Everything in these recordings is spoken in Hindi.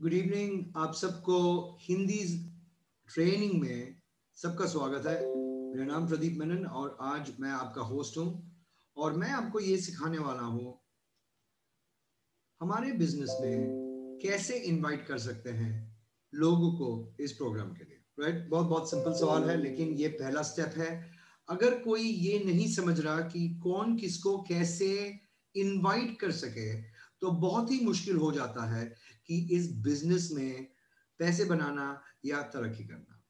Good evening. आप सबको हिंदी ट्रेनिंग में सबका स्वागत है। मेरा नाम प्रदीप मेनन और आज मैं आपका होस्ट हूं और मैं आपको ये सिखाने वाला हूं हमारे बिजनेस में कैसे इनवाइट कर सकते हैं लोगों को इस प्रोग्राम के लिए। राइट, बहुत बहुत सिंपल सवाल है लेकिन ये पहला स्टेप है। अगर कोई ये नहीं समझ रहा कि कौन किसको कैसे इनवाइट कर सके तो बहुत ही मुश्किल हो जाता है कि इस बिजनेस में पैसे बनाना या तरक्की करना।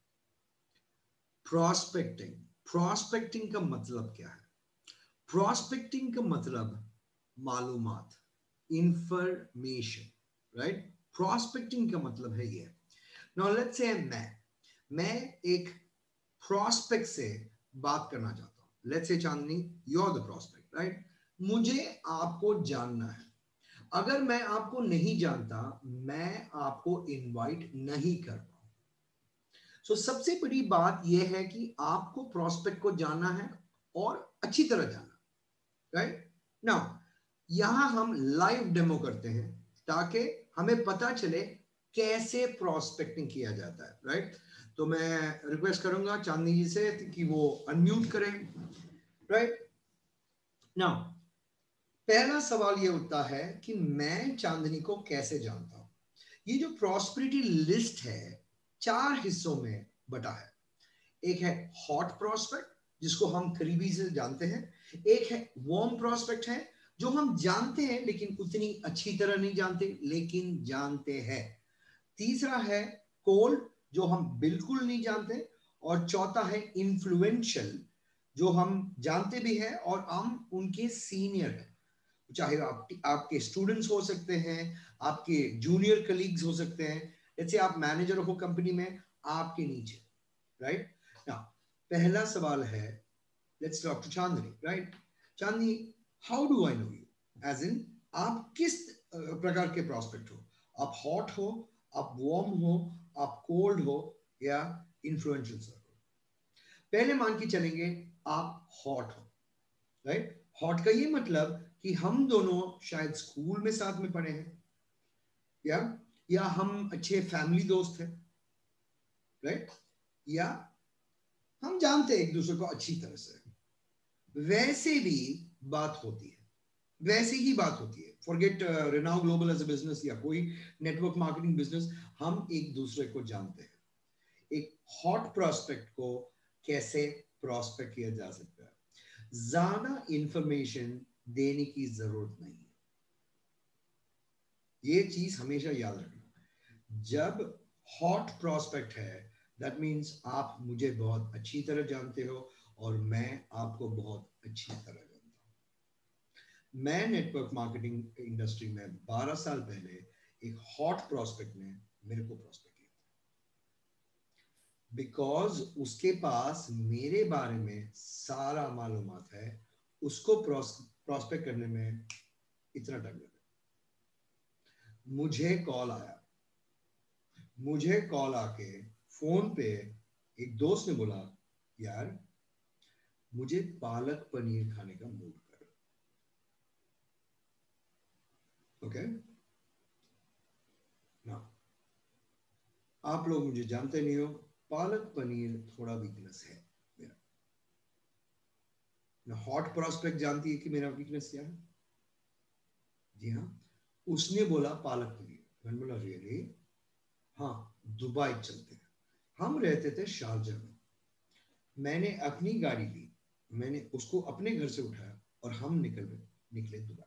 प्रॉस्पेक्टिंग प्रॉस्पेक्टिंग का मतलब क्या है? प्रॉस्पेक्टिंग का मतलब मालूमात, इंफॉर्मेशन। राइट, प्रॉस्पेक्टिंग का मतलब है ये। नाउ लेट्स से मैं एक प्रॉस्पेक्ट से बात करना चाहता हूं। Let's say Chandni, you are the prospect, right? मुझे आपको जानना है। अगर मैं आपको नहीं जानता मैं आपको इनवाइट नहीं कर पाऊंगा। सबसे बड़ी बात यह है कि आपको प्रोस्पेक्ट को जानना है और अच्छी तरह जानना। राइट नाउ यहां हम लाइव डेमो करते हैं ताकि हमें पता चले कैसे प्रोस्पेक्टिंग किया जाता है। राइट, तो मैं रिक्वेस्ट करूंगा चांदनी जी से कि वो अनम्यूट करें। राइट नाउ पहला सवाल ये उठता है कि मैं चांदनी को कैसे जानता हूं। ये जो प्रॉस्पेरिटी लिस्ट है चार हिस्सों में बटा है। एक है हॉट प्रोस्पेक्ट जिसको हम करीबी से जानते हैं। एक है वार्म प्रोस्पेक्ट है जो हम जानते हैं लेकिन उतनी अच्छी तरह नहीं जानते लेकिन जानते हैं। तीसरा है कोल्ड जो हम बिल्कुल नहीं जानते। और चौथा है इन्फ्लुएंशियल जो हम जानते भी हैं और हम उनके सीनियर हैं। चाहे आपके स्टूडेंट्स हो सकते हैं, आपके जूनियर कलीग्स हो सकते हैं। जैसे आप मैनेजर हो कंपनी में, आपके नीचे। राइट नाउ पहला सवाल है, let's talk to Chandni. Right Chandni, how do I know you? As in आप किस प्रकार के प्रॉस्पेक्ट हो? आप हॉट हो, आप वार्म हो, आप कोल्ड हो या इन्फ्लुएंशियल सर हो? पहले मान के चलेंगे आप हॉट हो। राइट, हॉट का ये मतलब कि हम दोनों शायद स्कूल में साथ में पढ़े हैं या या हम अच्छे फैमिली दोस्त हैं। राइट, या हम जानते हैं एक दूसरे को अच्छी तरह से। वैसे भी बात होती है, वैसे ही बात होती है। Forget Renault global as a business या कोई नेटवर्क मार्केटिंग बिजनेस, हम एक दूसरे को जानते हैं। एक हॉट प्रोस्पेक्ट को कैसे प्रोस्पेक्ट किया जा सकता है? ज्यादा इंफॉर्मेशन देने की जरूरत नहीं है। ये चीज हमेशा याद रखना। जब हॉट प्रोस्पेक्ट है दैट मीन्स आप मुझे बहुत अच्छी तरह जानते हो और मैं आपको बहुत अच्छी तरह जानता हूं। मैं नेटवर्क मार्केटिंग इंडस्ट्री में 12 साल पहले एक हॉट प्रोस्पेक्ट ने मेरे को प्रोस्पेक्ट किया बिकॉज उसके पास मेरे बारे में सारा मालूमात है। उसको प्रोस्पेक्ट करने में इतना टाइम लगा। मुझे कॉल आया, मुझे कॉल आके फोन पे एक दोस्त ने बोला, यार मुझे पालक पनीर खाने का मूड कर। ओके ना, आप लोग मुझे जानते नहीं हो, पालक पनीर थोड़ा वीकनेस है मेरा ना। हॉट प्रोस्पेक्ट जानती है कि मेरा वीकनेस क्या है? जी हाँ, उसने बोला पालक पनीर। मैंने बोला रियली? हाँ, दुबई चलते हैं। हम रहते थे शारजा में। मैंने अपनी गाड़ी ली, मैंने उसको अपने घर से उठाया और हम निकले दुबई।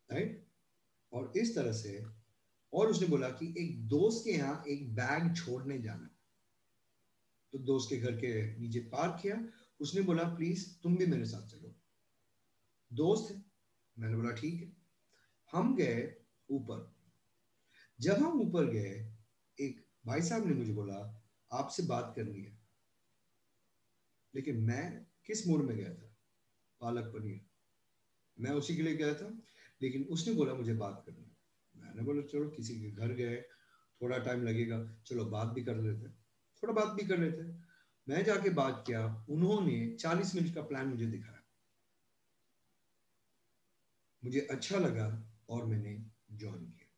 राइट, और इस तरह से। और उसने बोला कि एक दोस्त के यहाँ एक बैग छोड़ने जाना। तो दोस्त के घर के नीचे पार्क किया। उसने बोला प्लीज तुम भी मेरे साथ चलो। दोस्त है, मैंने बोला ठीक है। हम गए ऊपर। जब हम ऊपर गए, एक भाई साहब ने मुझे बोला आपसे बात करनी है। लेकिन मैं किस मूड में गया था? पालक पनीर, मैं उसी के लिए गया था। लेकिन उसने बोला मुझे बात करनी है। मैंने बोला चलो किसी के घर गए, थोड़ा टाइम लगेगा, चलो बात भी कर लेते, थोड़ा बात भी कर लेते। मैं जाके बात किया, उन्होंने 40 मिनट का प्लान मुझे दिखाया। मुझे अच्छा लगा और मैंने ज्वाइन किया।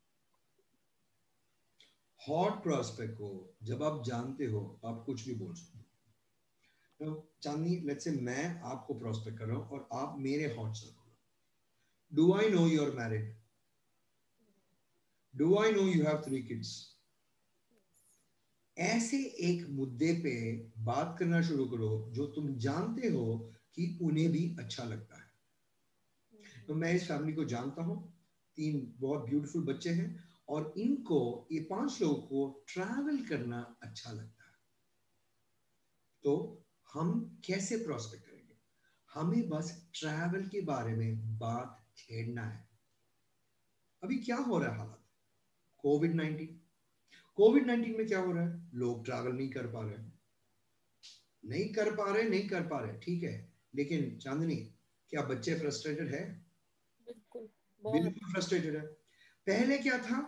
हॉट प्रोस्पेक्ट को जब आप जानते हो आप कुछ भी बोल सकते हो। चांदनी, लेट्स से मैं आपको प्रोस्पेक्ट कर रहा हूँ और आप मेरे hot circle. Do I know you are married? Do I know you have 3 kids? ऐसे एक मुद्दे पे बात करना शुरू करो जो तुम जानते हो कि उन्हें भी अच्छा लगता है। तो मैं इस फैमिली को जानता हूँ, 3 बहुत ब्यूटीफुल बच्चे हैं और इनको, ये 5 लोगों को ट्रैवल करना अच्छा लगता है। तो हम कैसे प्रोस्पेक्ट करेंगे? हमें बस ट्रैवल के बारे में बात छेड़ना है। अभी क्या हो रहा है हालात? कोविड 19 में क्या हो रहा है? लोग ट्रैवल नहीं कर पा रहे, नहीं कर पा रहे, ठीक है। लेकिन चांदनी, क्या बच्चे फ्रस्ट्रेटेड है? बिल्कुल, बहुत। बिल्कुल फ्रस्ट्रेटेड है। पहले क्या था?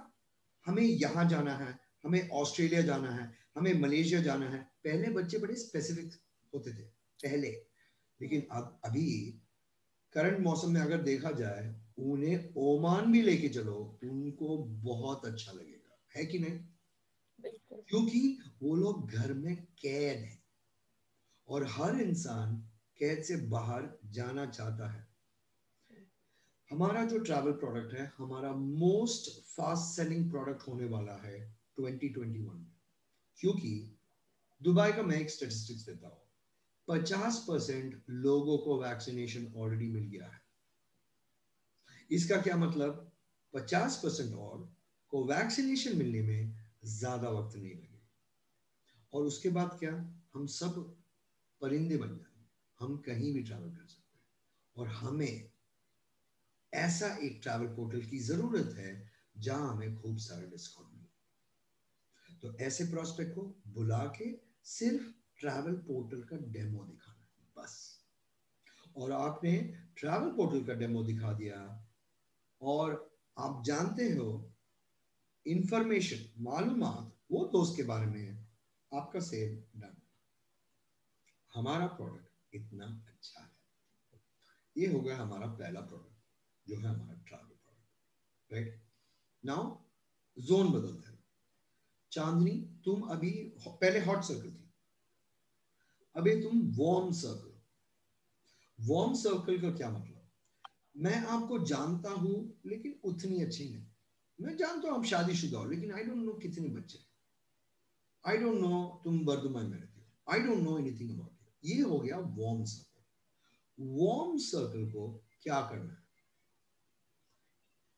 हमें यहां जाना है, हमें ऑस्ट्रेलिया जाना है, हमें मलेशिया जाना है। पहले बच्चे बड़े स्पेसिफिक होते थे पहले। लेकिन अब अभी करंट मौसम में अगर देखा जाए, उन्हें ओमान भी लेके चलो, उनको बहुत अच्छा लगेगा, है कि नहीं? बिल्कुल। क्योंकि वो लोग घर में कैद हैं और हर इंसान कैद से बाहर जाना चाहता है। हमारा जो ट्रैवल प्रोडक्ट है, हमारा मोस्ट फास्ट सेलिंग प्रोडक्ट होने वाला है 2021 में। क्योंकि दुबई का मैं एक स्टेटिस्टिक्स देता हूँ, 50% लोगों को वैक्सीनेशन ऑलरेडी मिल गया है। इसका क्या मतलब? 50% और को वैक्सीनेशन मिलने में ज्यादा वक्त नहीं लगेगा। और उसके बाद क्या? हम सब परिंदे बन जाएंगे, हम कहीं भी ट्रैवल कर सकते हैं। और हमें ऐसा एक ट्रैवल पोर्टल की जरूरत है जहां हमें खूब सारे डिस्काउंट मिले। तो ऐसे प्रोस्पेक्ट को बुला के सिर्फ ट्रैवल पोर्टल का डेमो दिखाना है बस। और आपने ट्रैवल पोर्टल का डेमो दिखा दिया और आप जानते हो इंफॉर्मेशन, मालूमात वो दोस्त के बारे में है, आपका सेल डन। हमारा प्रोडक्ट इतना अच्छा है। ये हो गया हमारा पहला प्रोडक्ट जो है हमारा travel product, right? Now zone बदलते हैं। चांदनी, तुम अभी पहले हॉट सर्कल थी, अभी तुम वार्म सर्कल। वार्म सर्कल का क्या मतलब? मैं आपको जानता हूं लेकिन उतनी अच्छी नहीं। मैं जानता हूं आप शादीशुदा हो, लेकिन आई डोंट नो कितने बच्चे, आई डोंट नो तुम बर्दुमन में रहते हो, I don't know anything about you. ये हो गया वार्म सर्कल। वार्म सर्कल को क्या करना है?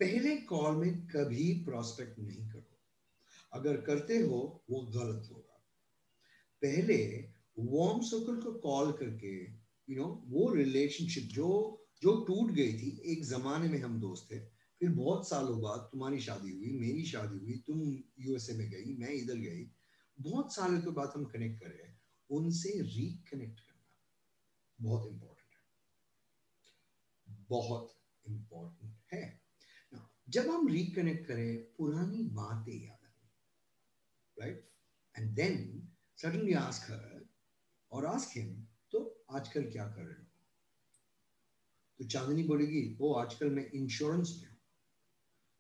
पहले कॉल में कभी प्रोस्पेक्ट नहीं करो। अगर करते हो वो गलत होगा। पहले वार्म सर्कल को कॉल करके, वो रिलेशनशिप जो जो टूट गई थी, एक जमाने में हम दोस्त थे, फिर बहुत सालों बाद तुम्हारी शादी हुई, मेरी शादी हुई, तुम यूएसए में गई, मैं इधर गई, बहुत सालों के बाद हम कनेक्ट कर रहे हैं। उनसे रिकनेक्ट करना बहुत इंपॉर्टेंट है, बहुत इंपॉर्टेंट है। Now, जब हम रिकनेक्ट करें, पुरानी बातें याद आएं, right? And then suddenly ask her और आस्क हिम, तो आजकल क्या कर रहे हो? तो चांदनी बोलेगी, ओ आजकल मैं इंश्योरेंस में हूँ।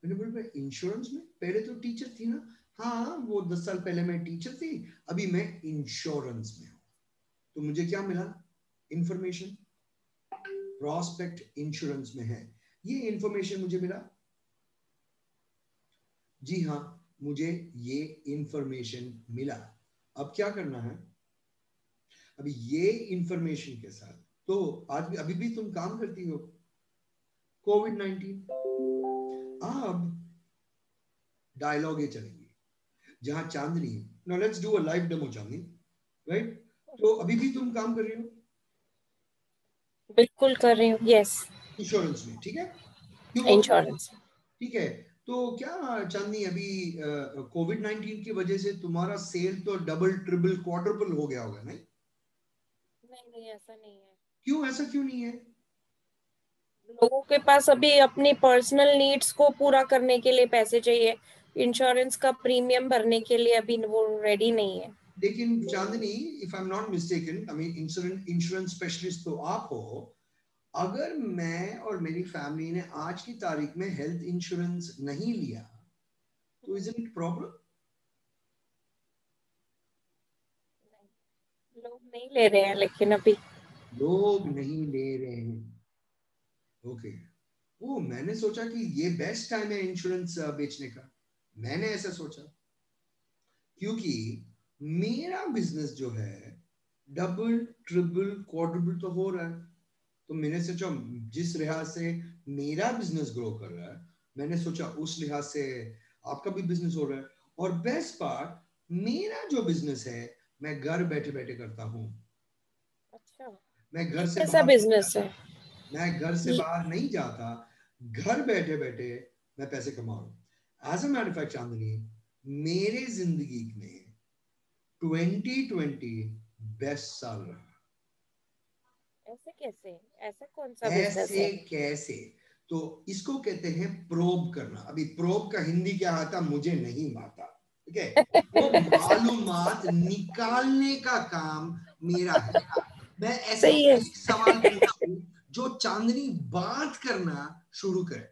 मैंने बोला, मैं इंश्योरेंस में? पहले तो टीचर थी ना। हाँ, वो 10 साल पहले मैं टीचर थी, अभी मैं इंश्योरेंस में हूँ। तो मुझे क्या मिला? इंफॉर्मेशन। प्रॉस्पेक्ट इंश्योरेंस में है, ये इंफॉर्मेशन मुझे मिला। जी हाँ, मुझे ये इंफॉर्मेशन मिला। अब क्या करना है? अभी ये इंफॉर्मेशन के साथ, तो आज भी अभी भी तुम काम करती हो कोविड 19। अब डायलॉग ये चलेंगी जहां Chandni, no let's do a live demo Chandni, right? तो अभी भी तुम काम कर रही हो बिल्कुल कर रही हूँ, यस। इंश्योरेंस में, ठीक है? क्यों बोल रही हो? इंश्योरेंस। ठीक है। तो क्या चांदनी, अभी कोविड 19 की वजह से तुम्हारा सेल तो डबल ट्रिपल क्वाड्रुपल हो गया होगा, नहीं? नहीं नहीं, ऐसा नहीं है। क्यों, ऐसा क्यों नहीं है? लोगों के पास अभी अपनी पर्सनल नीड्स को पूरा करने के लिए पैसे चाहिए। इंश्योरेंस का प्रीमियम भरने के लिए अभी वो रेडी नहीं है। लेकिन Chandni, if I am not mistaken, I mean insurance specialist तो आप हो। अगर मैं और मेरी फैमिली ने आज की तारीख में हेल्थ इंश्योरेंस नहीं लिया, तो इज इट प्रॉब्लम? नहीं ले रहे हैं लेकिन अभी लोग नहीं ले रहे हैं। ओके, ओ मैंने सोचा कि ये बेस्ट टाइम है इंश्योरेंस बेचने का, मैंने ऐसा सोचा, क्योंकि मेरा बिजनेस जो है डबल ट्रिपल क्वाड्रुपल तो हो रहा है। तो मैंने सोचा जिस लिहाज से मेरा बिजनेस ग्रो कर रहा है, मैंने सोचा उस लिहाज से आपका भी बिजनेस हो रहा है। और बेस्ट पार्ट, मेरा जो बिजनेस है मैं घर बैठे बैठे करता हूँ। अच्छा मैं ये घर से कैसा बाहर नहीं बिजनेस जाता, है मैं घर से ये? बाहर नहीं जाता, घर बैठे बैठे मैं पैसे कमा रहा हूँ। एज अ मैटर फैक्ट चांदनी, मेरे जिंदगी में 2020 बेस्ट साल रहा। ऐसे कैसे, ऐसा कौन सा बिजनेस ऐसे है? कैसे? तो इसको कहते हैं प्रोब करना। अभी प्रोब का हिंदी क्या आता मुझे नहीं आता, ठीक है? वो मालूमात निकालने का काम मेरा है। मैं ऐसे सही है। एक सवाल पूछूं जो चांदनी बात करना शुरू करे,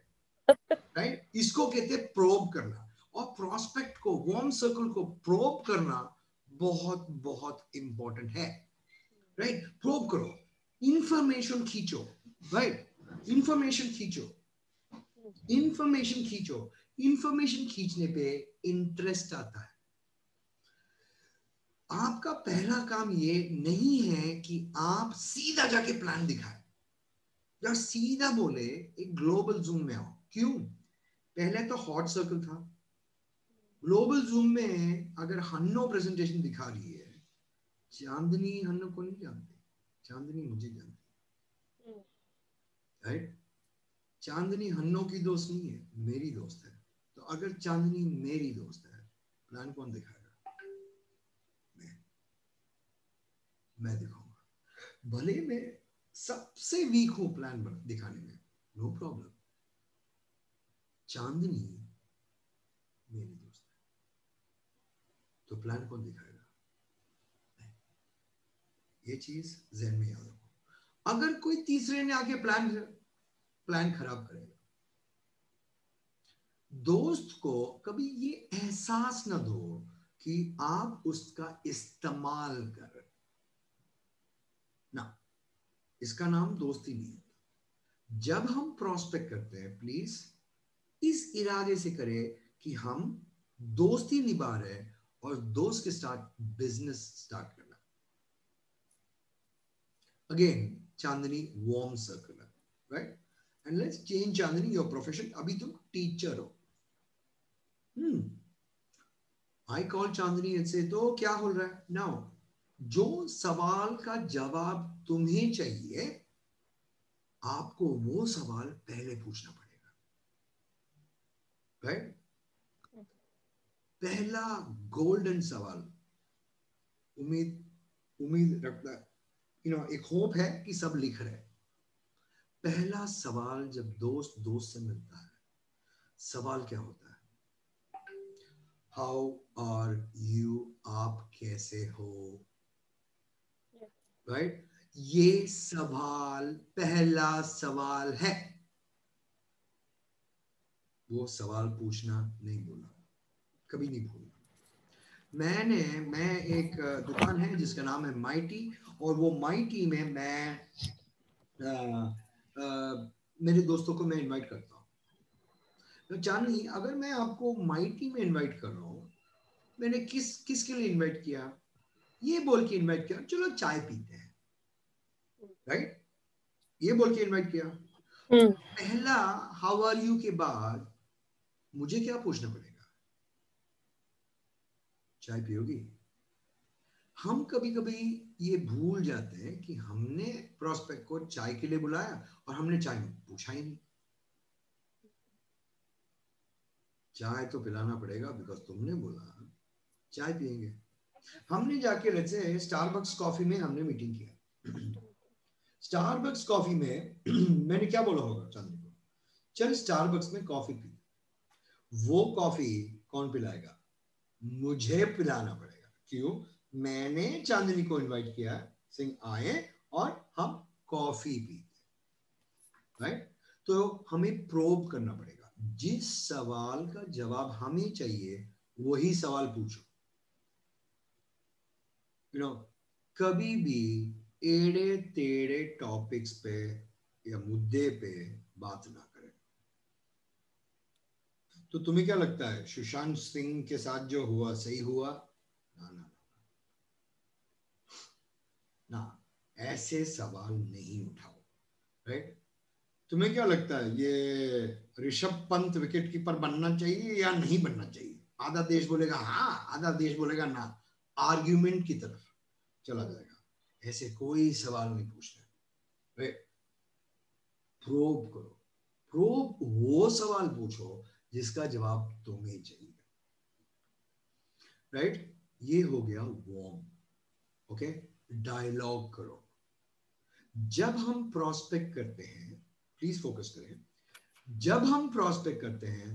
राइट? इसको कहते हैं प्रोब करना। और प्रोस्पेक्ट को, वार्म सर्कल को प्रोब करना बहुत बहुत इंपॉर्टेंट है, राइट? प्रोब करो, इंफॉर्मेशन खींचो, राइट? इंफॉर्मेशन खींचो, इंफॉर्मेशन खींचो। इंफॉर्मेशन खींचने पे इंटरेस्ट आता है। आपका पहला काम ये नहीं है कि आप सीधा जाके प्लान दिखाएं या सीधा बोले एक ग्लोबल जूम में आओ। क्यों? पहले तो हॉट सर्कल था, ग्लोबल जूम में अगर हन्नो प्रेजेंटेशन दिखा रही है, चांदनी हन्नो को नहीं जानती, चांदनी मुझे जानती, राइट? चांदनी हन्नो की दोस्त नहीं है, मेरी दोस्त है। तो अगर चांदनी मेरी दोस्त है, प्लान कौन दिखाएगा? मैं दिखाऊंगा। भले मैं सबसे वीक हूं प्लान दिखाने में, नो प्रॉब्लम। चांदनी मेरी दोस्त है, तो प्लान कौन दिखाएगा? ये चीज जहन में याद रखो। अगर कोई तीसरे ने आके प्लान प्लान खराब करेगा, दोस्त को कभी ये एहसास ना दो कि आप उसका इस्तेमाल कर ना, इसका नाम दोस्ती नहीं है। जब हम प्रोस्पेक्ट करते हैं, प्लीज इस इरादे से करें कि हम दोस्ती निभा रहे हैं और दोस्त के साथ बिजनेस स्टार्ट करना। अगेन चांदनी वार्म सर्कल है, right? And let's change Chandni your profession. अभी तुम टीचर हो, आई कॉल चांदनी से, तो क्या हो रहा है नाउ? जो सवाल का जवाब तुम्हें चाहिए, आपको वो सवाल पहले पूछना पड़ेगा, राइट? पहला गोल्डन सवाल, उम्मीद उम्मीद रखना, एक होप है कि सब लिख रहे हैं। पहला सवाल जब दोस्त दोस्त से मिलता है, सवाल क्या होता है? हाउ आर यू, आप कैसे हो, राइट? ये सवाल पहला सवाल है। वो सवाल पूछना नहीं भूलना, कभी नहीं भूलना। मैं एक दुकान है जिसका नाम है माइटी, और वो माइटी में मैं मेरे दोस्तों को मैं इनवाइट करता हूँ। तो चांदनी, अगर मैं आपको माइटी में इनवाइट कर रहा हूँ, मैंने किसके लिए इनवाइट किया? ये बोल के इनवाइट किया चलो चाय पीते हैं, राइट? ये बोल के इनवाइट किया। तो पहला हाउ आर यू के बाद मुझे क्या पूछना पड़ेगा? चाय पियोगी? हम कभी कभी ये भूल जाते हैं कि हमने प्रोस्पेक्ट को चाय के लिए बुलाया और हमने चाय पूछा ही नहीं। चाय तो पिलाना पड़ेगा, बिकॉज तुमने बोला चाय पियेंगे। हमने जाके लेट्स स्टारबक्स कॉफी में हमने मीटिंग किया। स्टारबक्स कॉफी में मैंने क्या बोला होगा चांदनी को? चल स्टारबक्स में कॉफी पी। वो कॉफी कौन पिलाएगा? मुझे पिलाना पड़ेगा। क्यों? मैंने चांदनी को इनवाइट किया, सिंह आए और हम कॉफी पी, राइट? तो हमें प्रोब करना पड़ेगा। जिस सवाल का जवाब हमें चाहिए वही सवाल पूछो। कभी भी एड़े टेढ़े टॉपिक्स पे या मुद्दे पे बात ना करें। तो तुम्हें क्या लगता है सुशांत सिंह के साथ जो हुआ सही हुआ? ना ना ना, ऐसे सवाल नहीं उठाओ, राइट? तुम्हें क्या लगता है ये ऋषभ पंत विकेट कीपर बनना चाहिए या नहीं बनना चाहिए? आधा देश बोलेगा हाँ, आधा देश बोलेगा ना, आर्ग्यूमेंट की तरफ चला जाएगा। ऐसे कोई सवाल नहीं पूछना, राइट? प्रोब करो, प्रोब वो सवाल पूछो जिसका जवाब तुम्हें चाहिए, राइट? ये हो गया वॉर्म, ओके? डायलॉग करो। जब हम प्रोस्पेक्ट करते हैं, प्लीज फोकस करें, जब हम प्रोस्पेक्ट करते हैं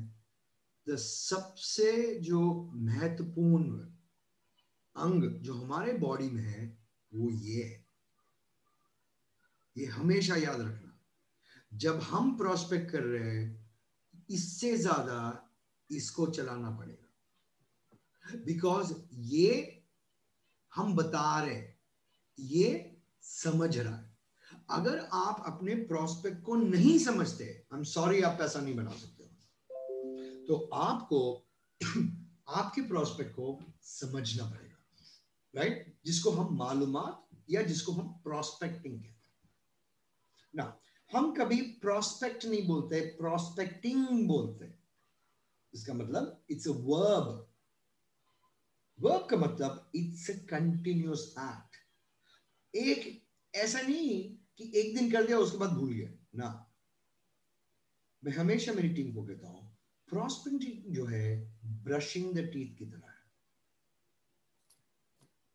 तो सबसे जो महत्वपूर्ण अंग जो हमारे बॉडी में है वो ये है। ये हमेशा याद रखना, जब हम प्रोस्पेक्ट कर रहे हैं इससे ज्यादा इसको चलाना पड़ेगा, बिकॉज ये हम बता रहे हैं, ये समझ रहा है। अगर आप अपने प्रोस्पेक्ट को नहीं समझते, आई एम सॉरी, आप पैसा नहीं बना सकते। तो आपको आपके प्रोस्पेक्ट को समझना पड़ेगा, राइट? जिसको हम मालूमात या जिसको हम प्रोस्पेक्टिंग कहते हैं ना। हम कभी प्रोस्पेक्ट नहीं बोलते, प्रोस्पेक्टिंग बोलते। इसका मतलब इट्स अ वर्ब। वर्ब का मतलब इट्स अ कंटिन्यूअस एक्ट। एक ऐसा नहीं कि एक दिन कर दिया उसके बाद भूल गया ना। मैं हमेशा मेरी टीम को कहता हूं प्रोस्पेक्टिंग जो है ब्रशिंग द टीथ की तरह है,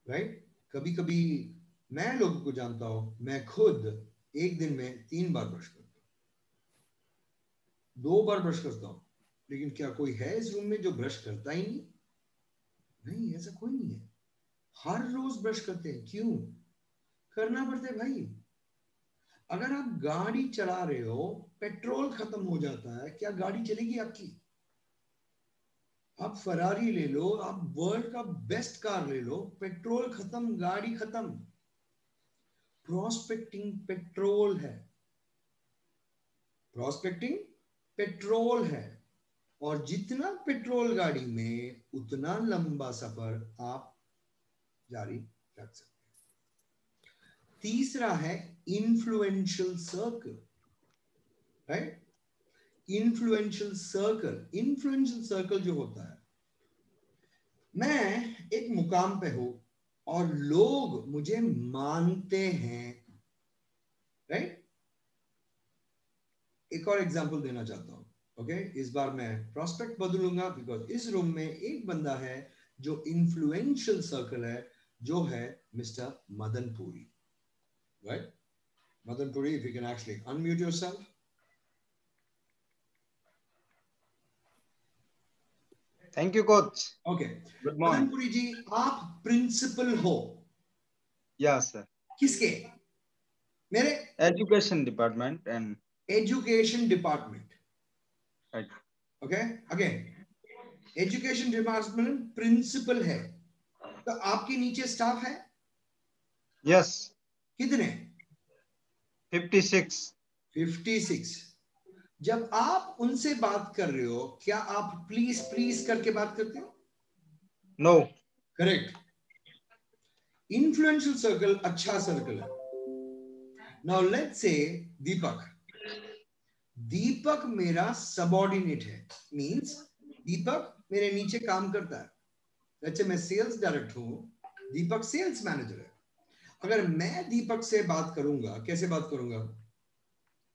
राइट? कभी कभी मैं लोगों को जानता हूं, मैं खुद एक दिन में 3 बार ब्रश करता हूं, 2 बार ब्रश करता हूं, लेकिन क्या कोई है इस रूम में जो ब्रश करता ही नहीं? नहीं, ऐसा कोई नहीं है। हर रोज ब्रश करते हैं। क्यों करना पड़ता है भाई? अगर आप गाड़ी चला रहे हो, पेट्रोल खत्म हो जाता है, क्या गाड़ी चलेगी आपकी? आप फरारी ले लो, आप वर्ल्ड का बेस्ट कार ले लो, पेट्रोल खत्म, गाड़ी खत्म। प्रोस्पेक्टिंग पेट्रोल है, प्रोस्पेक्टिंग पेट्रोल है, और जितना पेट्रोल गाड़ी में उतना लंबा सफर आप जारी रख सकते हैं। तीसरा है influential circle, right? Influential circle, influential circle जो होता है, मैं एक मुकाम पे हूं और लोग मुझे मानते हैं, राइट? एक और एग्जांपल देना चाहता हूं, ओके? इस बार मैं प्रोस्पेक्ट बदलूंगा, बिकॉज इस रूम में एक बंदा है जो इन्फ्लुएंशियल सर्कल है, जो है mister Madan Puri, right? Madan Puri, if you can actually unmute yourself. Thank you coach. Okay, good Madan morning. Puri ji, आप प्रिंसिपल हो यस सर। किसके? मेरे education department and education department, right. Okay? Again, education department principal है, तो आपके नीचे स्टाफ है? यस। कितने? 56। 56। जब आप उनसे बात कर रहे हो, क्या आप प्लीज प्लीज करके बात करते हो? नो। करेक्ट। इन्फ्लुएंशियल सर्कल अच्छा सर्कल है। नाउ लेट्स से दीपक, दीपक मेरा सबऑर्डिनेट है, मींस दीपक मेरे नीचे काम करता है। लेट्स से मैं सेल्स डायरेक्टर हूं, दीपक सेल्स मैनेजर है। अगर मैं दीपक से बात करूंगा, कैसे बात करूंगा?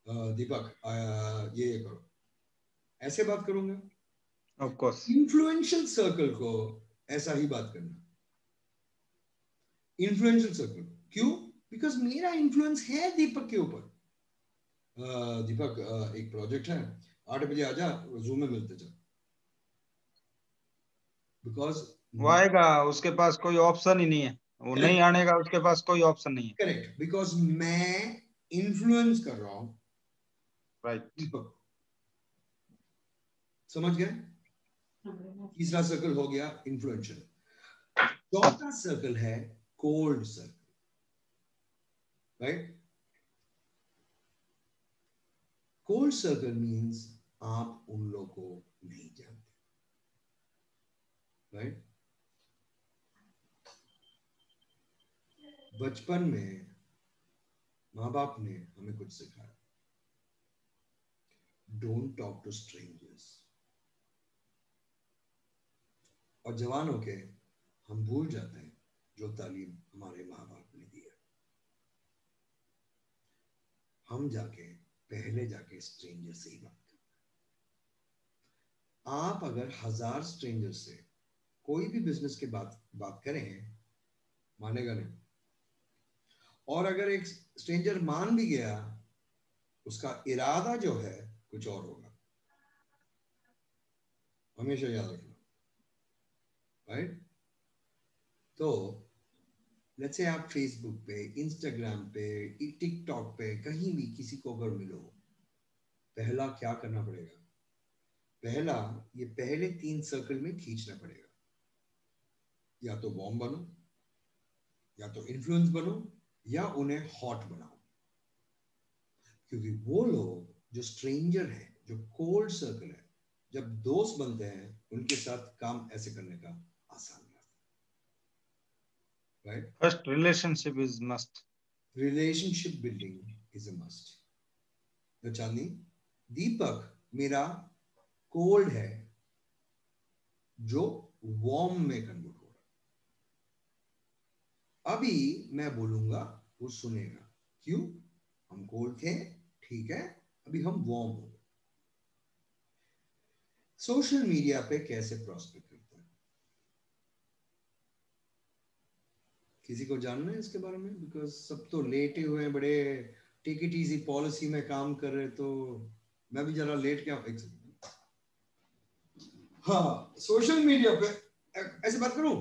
दीपक ये करो, ऐसे बात करूंगा। Of course. इन्फ्लुएंशियल सर्कल को ऐसा ही बात करना। इन्फ्लुएंशियल सर्कल क्यों? बिकॉज मेरा इन्फ्लुएंस है दीपक के ऊपर। दीपक एक प्रोजेक्ट है, 8 बजे आजा, जूम में मिलते जा। बिकॉज वो आएगा, उसके पास कोई ऑप्शन ही नहीं है, वो नहीं आने का, उसके पास कोई ऑप्शन नहीं है। करेक्ट, बिकॉज मैं इन्फ्लुएंस कर रहा हूं, राइट। दीपक। समझ गए? तीसरा सर्कल हो गया इन्फ्लुएंशियल। चौथा सर्कल है cold circle. Right? Cold circle means आप उन लोगों को नहीं जानते, राइट? बचपन में माँ बाप ने हमें कुछ सिखाया, डोंट टॉक टू स्ट्रेंजर्स, और जवान होके हम भूल जाते हैं जो तालीम हमारे माँ बाप ने दी है। हम पहले जाके स्ट्रेंजर से ही बात करते हैं। आप अगर 1000 स्ट्रेंजर से कोई भी बिजनेस के बात करें, मानेगा नहीं। और अगर एक स्ट्रेंजर मान भी गया, उसका इरादा जो है कुछ और होगा, हमेशा याद रखना, राइट? तो लेट्स से आप फेसबुक पे, इंस्टाग्राम पे, टिकटॉक पे कहीं भी किसी को अगर मिलो, पहला क्या करना पड़ेगा? पहला ये पहले 3 सर्कल में खींचना पड़ेगा। या तो बॉम्ब बनो, या तो इन्फ्लुएंस बनो, या उन्हें हॉट बनाओ। क्योंकि वो लोग जो स्ट्रेंजर है, जो कोल्ड सर्कल है, जब दोस्त बनते हैं उनके साथ काम ऐसे करने का आसान रहता है, right? First relationship is must. Relationship building is a must. तो चांदनी, दीपक मेरा कोल्ड है जो वार्म में कन्वर्ट हो रहा है। अभी मैं बोलूंगा, वो सुनेगा। क्यों? हम कोल्ड थे, ठीक है, अभी हम वार्म हो गए। सोशल मीडिया पे कैसे प्रॉस्पेक्ट करते हैं? किसी को जानना है इसके बारे में? बिकॉज सब तो लेटे हुए हैं, बड़े टेक इट इजी पॉलिसी में काम कर रहे, तो मैं भी जरा लेट क्या एक सेकंड। हाँ, सोशल मीडिया पे ऐसे बात करूं?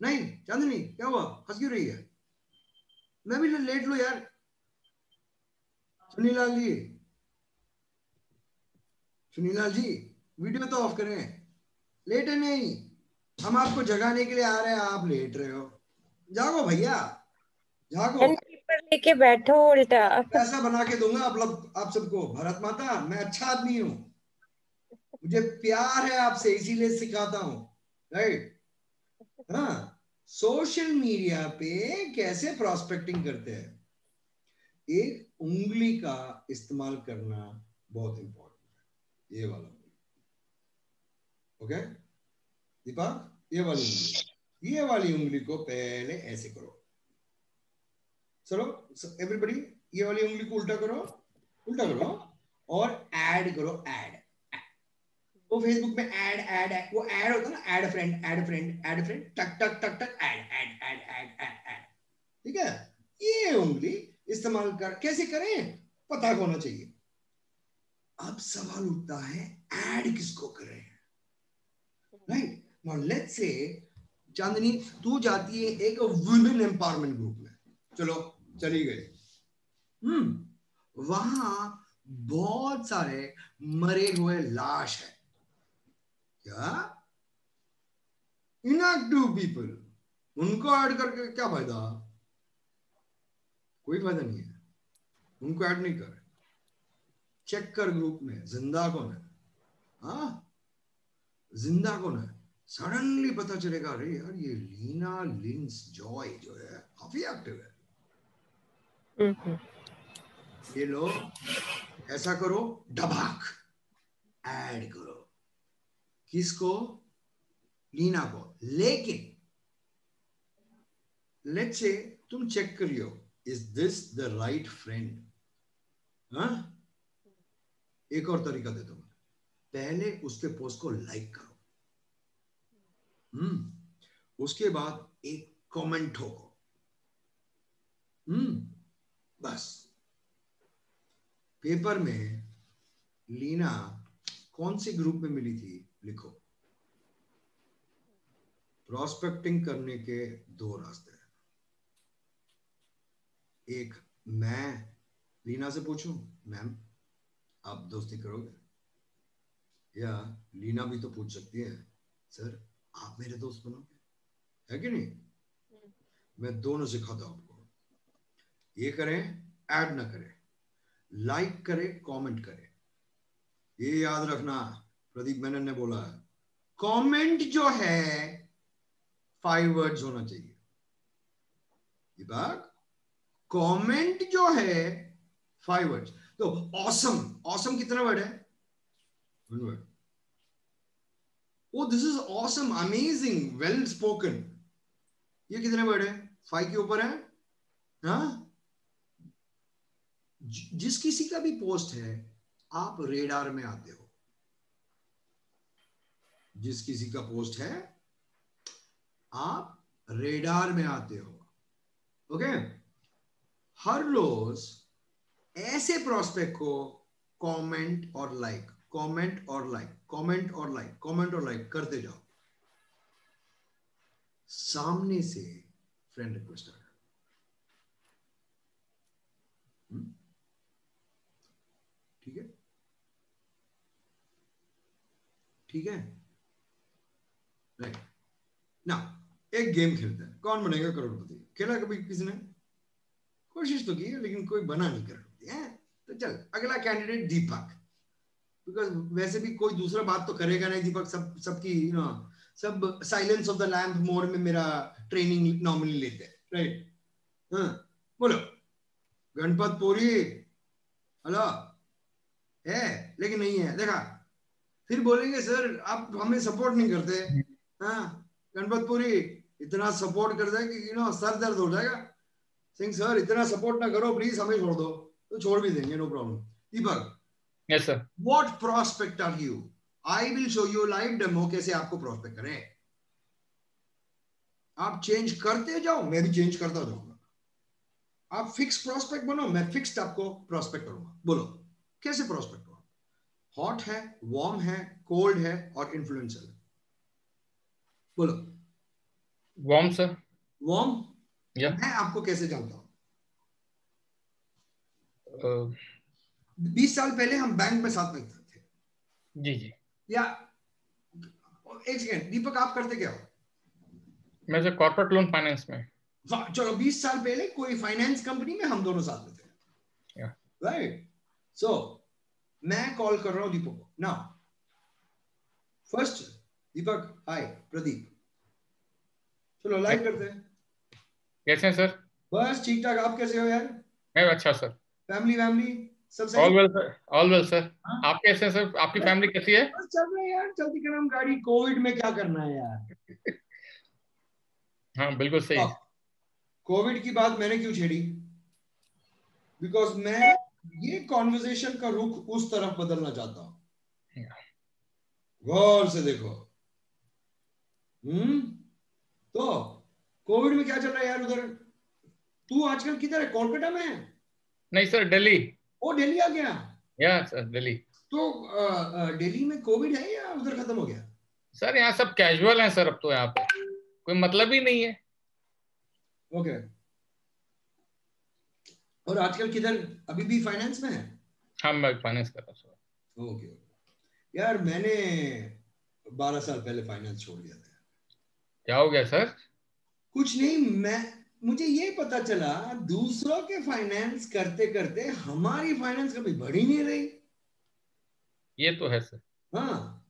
नहीं चांदनी, क्या हुआ, हंस क्यों रही है? मैं भी लेट लो यार। सुनीलाल जी, सुनीलाल जी, वीडियो तो ऑफ करें। लेट है नहीं, हम आपको जगाने के लिए आ रहे हैं, आप लेट रहे हो। जागो भैया, जागो। पेपर लेके बैठो उल्टा। पैसा बना के दूंगा आप सबको। भारत माता, मैं अच्छा आदमी हूं, मुझे प्यार है आपसे, इसीलिए सिखाता हूं, राइट? हाँ, सोशल मीडिया पे कैसे प्रॉस्पेक्टिंग करते हैं? एक उंगली का इस्तेमाल करना बहुत इंपॉर्टेंट है। ये वाला उंगली, ओके दीपक, ये वाली उंगली, ये वाली उंगली को पहले ऐसे करो। चलो एवरीबॉडी, ये वाली उंगली को उल्टा करो, उल्टा करो, और ऐड करो। ऐड, वो फेसबुक में ऐड ऐड ऐड, वो ऐड होता है ना, add friend, add friend, add friend, टक टक टक टक, add add add add add add. ठीक है? ये उंगली इस्तेमाल कर, कैसे करें पता होना चाहिए। अब सवाल उठता है, ऐड किसको करें, राइट? नाउ लेट्स से चांदनी, तू जाती है एक वुमेन एम्पावरमेंट ग्रुप में, चलो चली गई। वहां बहुत सारे मरे हुए लाश है। क्या? इनएक्टिव पीपल, उनको ऐड करके क्या फायदा? कोई फायदा नहीं है, उनको ऐड नहीं कर। चेक कर ग्रुप में जिंदा कौन है। हाँ, जिंदा कौन है? सडनली पता चलेगा, अरे यार ये लीना लिंस जॉय जो है काफी एक्टिव है। ये लो, ऐसा करो, डबाक ऐड करो। किसको? लीना को। लेकिन लेट्स से तुम चेक करियो, is this the right friend? हाँ, एक और तरीका देता हूं, पहले उसके पोस्ट को लाइक करो, उसके बाद एक कमेंट ठोको, बस। पेपर में लीना कौन से ग्रुप में मिली थी लिखो। प्रॉस्पेक्टिंग करने के 2 रास्ते हैं। एक, मैं लीना से पूछूं, मैम आप दोस्ती करोगे? या लीना भी तो पूछ सकती है, सर आप मेरे दोस्त बनोगे? है कि नहीं? मैं दोनों सिखाता हूं आपको। ये करें, ऐड ना करें, लाइक करें, कमेंट करें। ये याद रखना, प्रदीप मेनन ने बोला है, कमेंट जो है 5 वर्ड्स होना चाहिए। दीपक, कमेंट जो है 5 वर्ड्स। तो ऑसम, ऑसम कितना वर्ड है? 1 word. Oh this is awesome, amazing, well spoken, ये कितने वर्ड है? 5 के ऊपर है। हाँ, जिस किसी का भी पोस्ट है आप रेडार में आते हो, जिस किसी का पोस्ट है आप रेडार में आते हो। ओके, हर रोज ऐसे प्रोस्पेक्ट को कमेंट और लाइक, कमेंट और लाइक, कमेंट और लाइक, कमेंट और लाइक करते जाओ। सामने से फ्रेंड रिक्वेस्ट आ गया, ठीक है, ठीक है, राइट ना। एक गेम खेलते हैं, कौन बनेगा करोड़पति। खेला कभी किसी ने? कोशिश तो की है लेकिन कोई बना नहीं करोड़पति है। तो चल, अगला कैंडिडेट दीपक, बिकॉज वैसे भी कोई दूसरा बात तो करेगा नहीं दीपक, सबकी सब silence of the lamp mode में मेरा ट्रेनिंग नॉर्मली लेते हैं, राइट। हाँ बोलो, गणपत पुरी हेलो है लेकिन नहीं है, देखा, फिर बोलेंगे सर आप हमें सपोर्ट नहीं करते। हाँ, गणपत पुरी इतना सपोर्ट कर दे कि सर दर्द हो जाएगा। सिंह सर इतना सपोर्ट ना करो प्लीज, हमें छोड़ दो। तो छोड़ भी देंगे, no problem. Deepak, yes sir. What prospect are you? I will show you live demo कैसे आपको प्रोस्पेक्ट करें। आप चेंज करते जाओ, मैं भी चेंज करता जाऊंगा। आप फिक्स प्रोस्पेक्ट बनो, मैं फिक्स्ड आपको प्रोस्पेक्ट करूंगा। बोलो कैसे प्रोस्पेक्ट हो? हॉट है, वार्म है, कोल्ड है और इन्फ्लुएंसर है। बोलो। Warm sir. वार्म? या मैं आपको कैसे जानता हूं? 20 20 साल पहले हम बैंक में साथ में थे। जी जी। या एक सेकेंड, दीपक आप करते क्या हो? मैं सर कॉर्पोरेट लोन फाइनेंस में। चलो 20 साल पहले कोई फाइनेंस कंपनी में हम दोनों साथ में थे, राइट। सो मैं कॉल कर रहा हूं दीपक को नाउ। फर्स्ट दीपक, हाय प्रदीप, चलो लाइव करते हैं। कैसे हैं सर? बस ठीक ठाक, आप कैसे हो यार? मैं अच्छा सर। फैमिली वैमिली सब सही? All well sir, all well sir. हाँ? आप कैसे हैं सर? आपकी फैमिली कैसी है? बस चल रहा है यार, चलती करम गाड़ी। कोविड में क्या करना है यार। हाँ बिल्कुल सही। कोविड की बात मैंने क्यों छेड़ी? बिकॉज मैं ये कॉन्वर्सेशन का रुख उस तरफ बदलना चाहता हूं। गौर से देखो। तो कोविड में क्या चल रहा है यार उधर? तू आजकल किधर है? कोलकाता में है? नहीं सर, दिल्ली। ओ दिल्ली आ गया? या सर दिल्ली। तो दिल्ली में कोविड है या उधर खत्म हो गया? सर यहाँ सब कैजुअल हैं सर, अब तो यहाँ पे कोई मतलब ही नहीं है। ओके। और आजकल किधर? अभी भी फाइनेंस में है? हाँ मैं फाइनेंस कर रहा हूँ सर। ओके यार, मैंने 12 साल पहले फाइनेंस छोड़ दिया था। क्या हो गया सर? कुछ नहीं, मुझे ये पता चला दूसरों के फाइनेंस करते करते हमारी फाइनेंस कभी बढ़ ही नहीं रही। ये तो है सर। हाँ,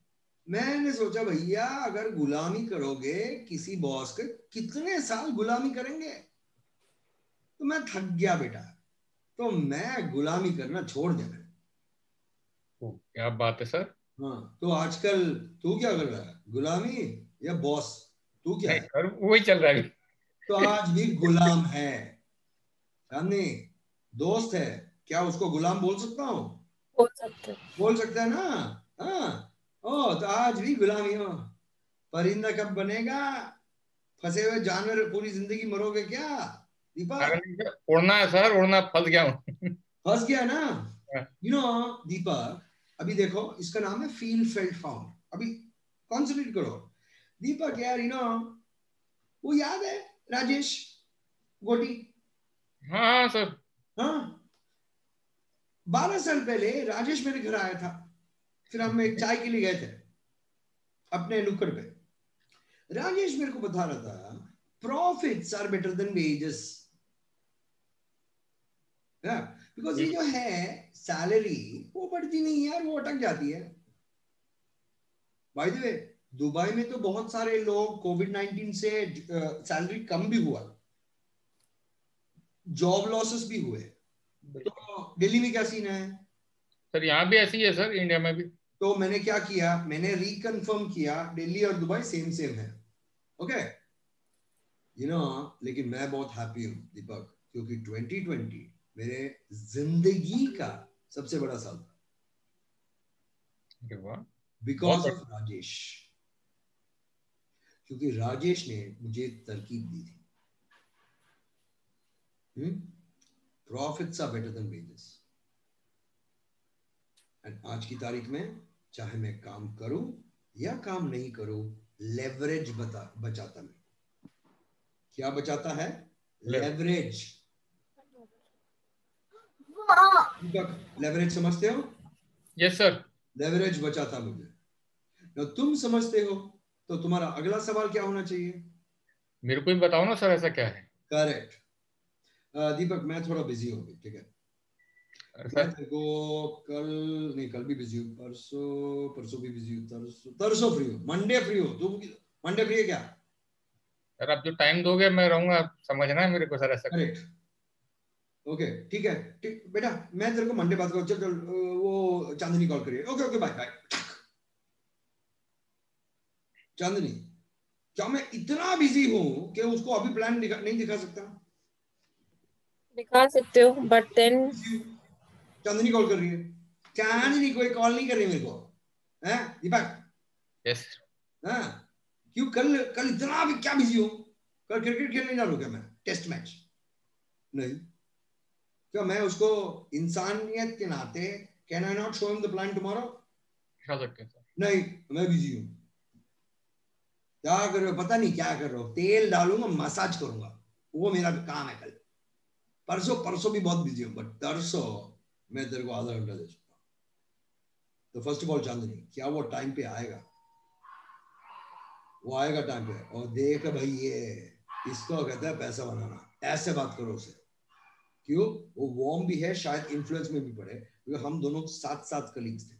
मैंने सोचा भैया अगर गुलामी करोगे किसी बॉस के, कितने साल गुलामी करेंगे? तो मैं थक गया बेटा, तो मैं गुलामी करना छोड़ दिया मैंने। क्या बात है सर। हाँ, तो आजकल तू क्या कर रहा है? गुलामी या बॉस? तू क्या नहीं है? सर, वही चल रहा है। तो आज भी गुलाम है। सामने दोस्त है, क्या उसको गुलाम बोल सकता हूँ? बोल सकते हैं। बोल सकता है ना? हाँ। ओ तो आज भी गुलामी हो। परिंदा कब बनेगा? फंसे हुए जानवर पूरी जिंदगी मरोगे क्या दीपक? अरे नहीं सर, उड़ना है सर, उड़ना, फंस गया हूँ। फंस गया ना? दीपक, अभी देखो इसका नाम है फील फेल्ट फाउंड। अभी कॉन्सेंट्रेट करो दीपक यार। वो याद है राजेश गोटी? हाँ सर। हाँ, 12 साल पहले राजेश मेरे घर आया था, फिर हम एक चाय के लिए गए थे अपने नुक्कड़ पे। राजेश मेरे को बता रहा था profits are better than wages. Because ये जो है सैलरी वो बढ़ती नहीं यार, वो अटक जाती है। बाय द वे दुबई में तो बहुत सारे लोग कोविड-19 से सैलरी कम भी हुआ, जॉब लॉसेस भी हुए। तो दिल्ली में क्या सीन है सर? यहाँ भी ऐसी है सर, इंडिया में भी। तो मैंने क्या किया, मैंने रिकन्फर्म किया दिल्ली और दुबई सेम सेम है। ओके यू नो, लेकिन मैं बहुत हैप्पी हूँ दीपक, क्योंकि 2020 मेरे जिंदगी का सबसे बड़ा साल था बिकॉज ऑफ राजेश, क्योंकि राजेश ने मुझे तरकीब दी थी। Profits are better than wages. And आज की तारीख में चाहे मैं काम करूं या काम नहीं करूं, लेवरेज बचाता नहीं। क्या बचाता है? लेवरेज। लेवरेज समझते हो? Yes sir. लेवरेज बचाता मुझे। तो तुम समझते हो तो तुम्हारा अगला सवाल क्या होना चाहिए? मेरे को भी बताओ ना सर, ऐसा क्या है? करेक्ट। दीपक मैं थोड़ा बिजी हूँ, ठीक है? मैं तेरे को कल नहीं, कल भी बिजी हूँ, परसों भी बिजी हूँ, तरसों फ्री हूँ, मंडे फ्री हो। तुम मंडे फ्री है क्या? सर आप जो टाइम दोगे मैं रहूंगा, समझना है मेरे को सर ऐसा। करेक्ट। ओके ठीक है, ठीक बेटा, मैं तेरे को मंडे बात करूँ। चल वो चांदनी कॉल करिए। Okay okay bye bye. Chandni, क्या मैं इतना बिजी हूँ कि उसको अभी प्लान नहीं दिखा सकता? दिखा सकते हो बट देन चांदनी कॉल कर रही है। चांदनी कोई कॉल नहीं कर रही मेरे को, है दीपक? यस। हाँ क्यों? कल कल इतना भी क्या बिजी हूँ? कल क्रिकेट खेलने जा रहा हूँ क्या मैं? टेस्ट मैच नहीं क्या? मैं उसको इंसानियत के नाते can I not show him the plan tomorrow? दिखा सकते हैं सर। नहीं मैं बिजी हूँ। क्या कर रहे हो? पता नहीं क्या कर रहे हो। तेल डालूंगा, मसाज करूंगा, वो मेरा काम है कल। परसों परसों भी बहुत बिजी हूँ, बट तरसों मैं तेरे को आधा घंटा दे सकता हूँ। तो फर्स्ट ऑफ ऑल चांदनी, क्या वो टाइम पे आएगा? वो आएगा टाइम पे। और देख भाई, ये इसको कहता है पैसा बनाना। ऐसे बात करो उसे। क्यों? वो वार्म भी है, शायद इन्फ्लुएंस में भी पड़े, क्योंकि हम दोनों साथ साथ कलीग्स थे,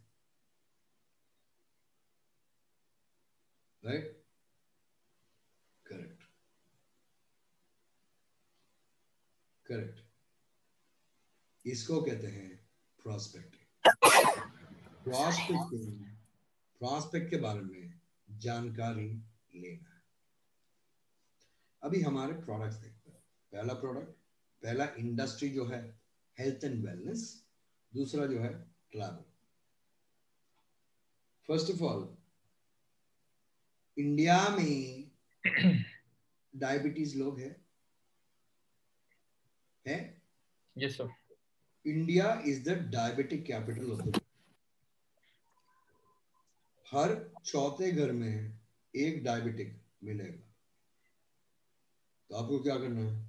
राइट? Correct correct. इसको कहते हैं प्रॉस्पेक्टिंग। प्रॉस्पेक्ट के बारे में जानकारी लेना। अभी हमारे प्रोडक्ट्स देखते हैं। पहला प्रोडक्ट, पहला इंडस्ट्री जो है हेल्थ एंड वेलनेस, दूसरा जो है travel. First of all, India में डायबिटीज लोग है? Yes sir. India is the diabetic capital of the world. हर चौथे घर में एक डायबिटिक मिलेगा। तो आपको क्या करना है?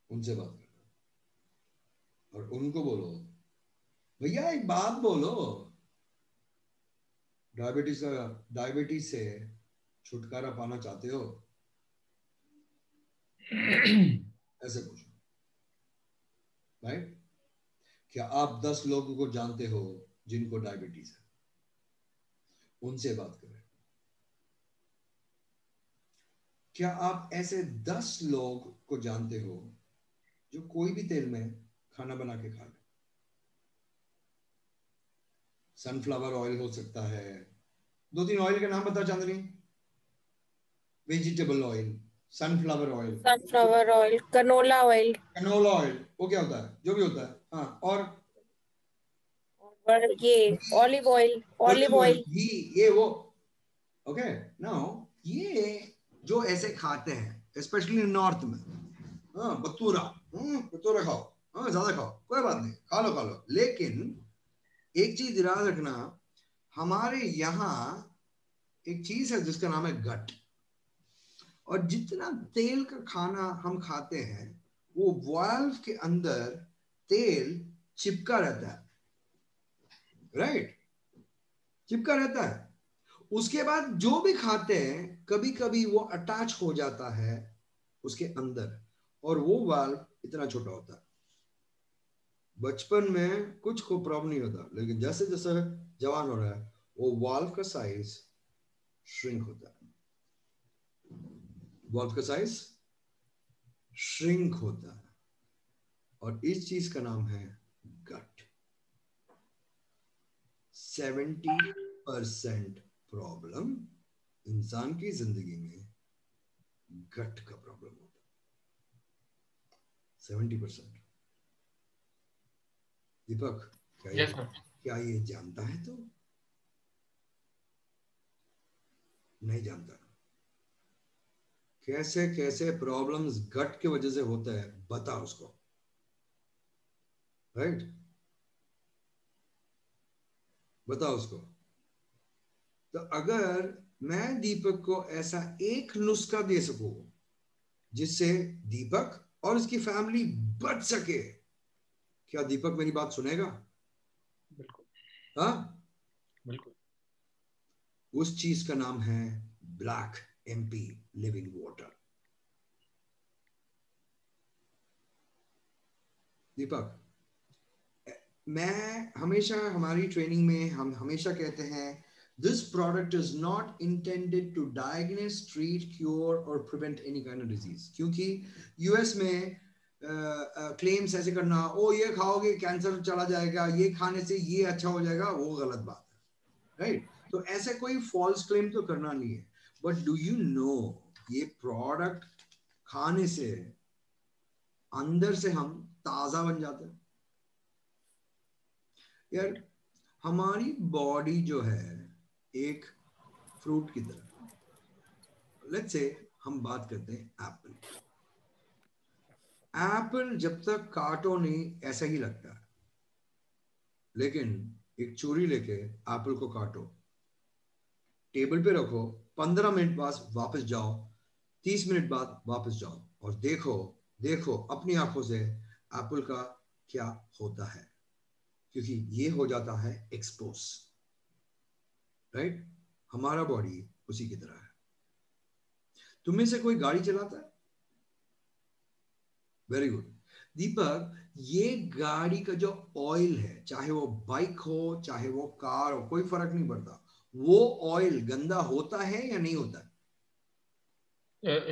उनसे बात करना और उनको बोलो, भैया एक बात बोलो, डायबिटीज से छुटकारा पाना चाहते हो? ऐसे पूछो, राइट? क्या आप 10 लोगों को जानते हो जिनको डायबिटीज है? उनसे बात करें। क्या आप ऐसे 10 लोग को जानते हो जो कोई भी तेल में खाना बना के खा ले? सनफ्लावर ऑयल हो सकता है। 2-3 ऑयल के नाम बता Chandni. Vegetable oil, sunflower oil, canola oil, canola oil, वो क्या होता है? जो भी होता है। हाँ, और ये ऑलिव ऑयल, घी, ये वो। ओके नाउ, ये जो ऐसे खाते हैं स्पेशली नॉर्थ में, हाँ बतूरा, बतूरा खाओ, हाँ ज्यादा खाओ, कोई बात नहीं, खा लो। लेकिन एक चीज याद रखना, हमारे यहाँ एक चीज है जिसका नाम है गट। और जितना तेल का खाना हम खाते हैं, वो वाल्व के अंदर तेल चिपका रहता है, राइट? चिपका रहता है। उसके बाद जो भी खाते हैं, कभी कभी वो अटैच हो जाता है उसके अंदर, और वो वाल्व इतना छोटा होता है। बचपन में कुछ को प्रॉब्लम नहीं होता, लेकिन जैसे जैसे जवान हो रहा है वो वाल्व का साइज श्रिंक होता है, वाल्व का साइज श्रिंक होता है, और इस चीज का नाम है गट। 70% प्रॉब्लम इंसान की जिंदगी में गट का प्रॉब्लम होता है, 70%। दीपक यस सर। क्या ये जानता है? तो नहीं जानता। कैसे कैसे प्रॉब्लम्स गट की वजह से होता है बता उसको, राइट? बता उसको। तो अगर मैं दीपक को ऐसा एक नुस्खा दे सकूं जिससे दीपक और उसकी फैमिली बच सके, क्या दीपक मेरी बात सुनेगा? बिल्कुल। हाँ, बिल्कुल। उस चीज का नाम है black MP living water. Deepak, मैं हमेशा हमारी ट्रेनिंग में हम हमेशा कहते हैं this product is not intended to diagnose, treat, cure और prevent any kind of disease. क्योंकि यूएस में क्लेम्स ऐसे करना, ओ ये खाओगे कैंसर चला जाएगा, ये खाने से ये अच्छा हो जाएगा, वो गलत बात है, राइट? तो ऐसे कोई फॉल्स क्लेम तो करना नहीं है। बट डू यू नो ये प्रोडक्ट खाने से अंदर से हम ताजा बन जाते हैं। यार हमारी बॉडी जो है एक फ्रूट की तरह। लेट्स से हम बात करते हैं एप्पल। एप्पल जब तक काटो नहीं ऐसा ही लगता है, लेकिन एक छुरी लेके एप्पल को काटो, टेबल पे रखो, 15 मिनट बाद वापस जाओ, 30 मिनट बाद वापस जाओ और देखो देखो अपनी आंखों से एप्पल का क्या होता है, क्योंकि ये हो जाता है एक्सपोज, राइट? हमारा बॉडी उसी की तरह है। तुम्हें से कोई गाड़ी चलाता है? Very good. दीपक, ये गाड़ी का जो ऑयल है, चाहे वो बाइक हो चाहे वो कार हो, कोई फर्क नहीं पड़ता, वो ऑयल गंदा होता है या नहीं होता है?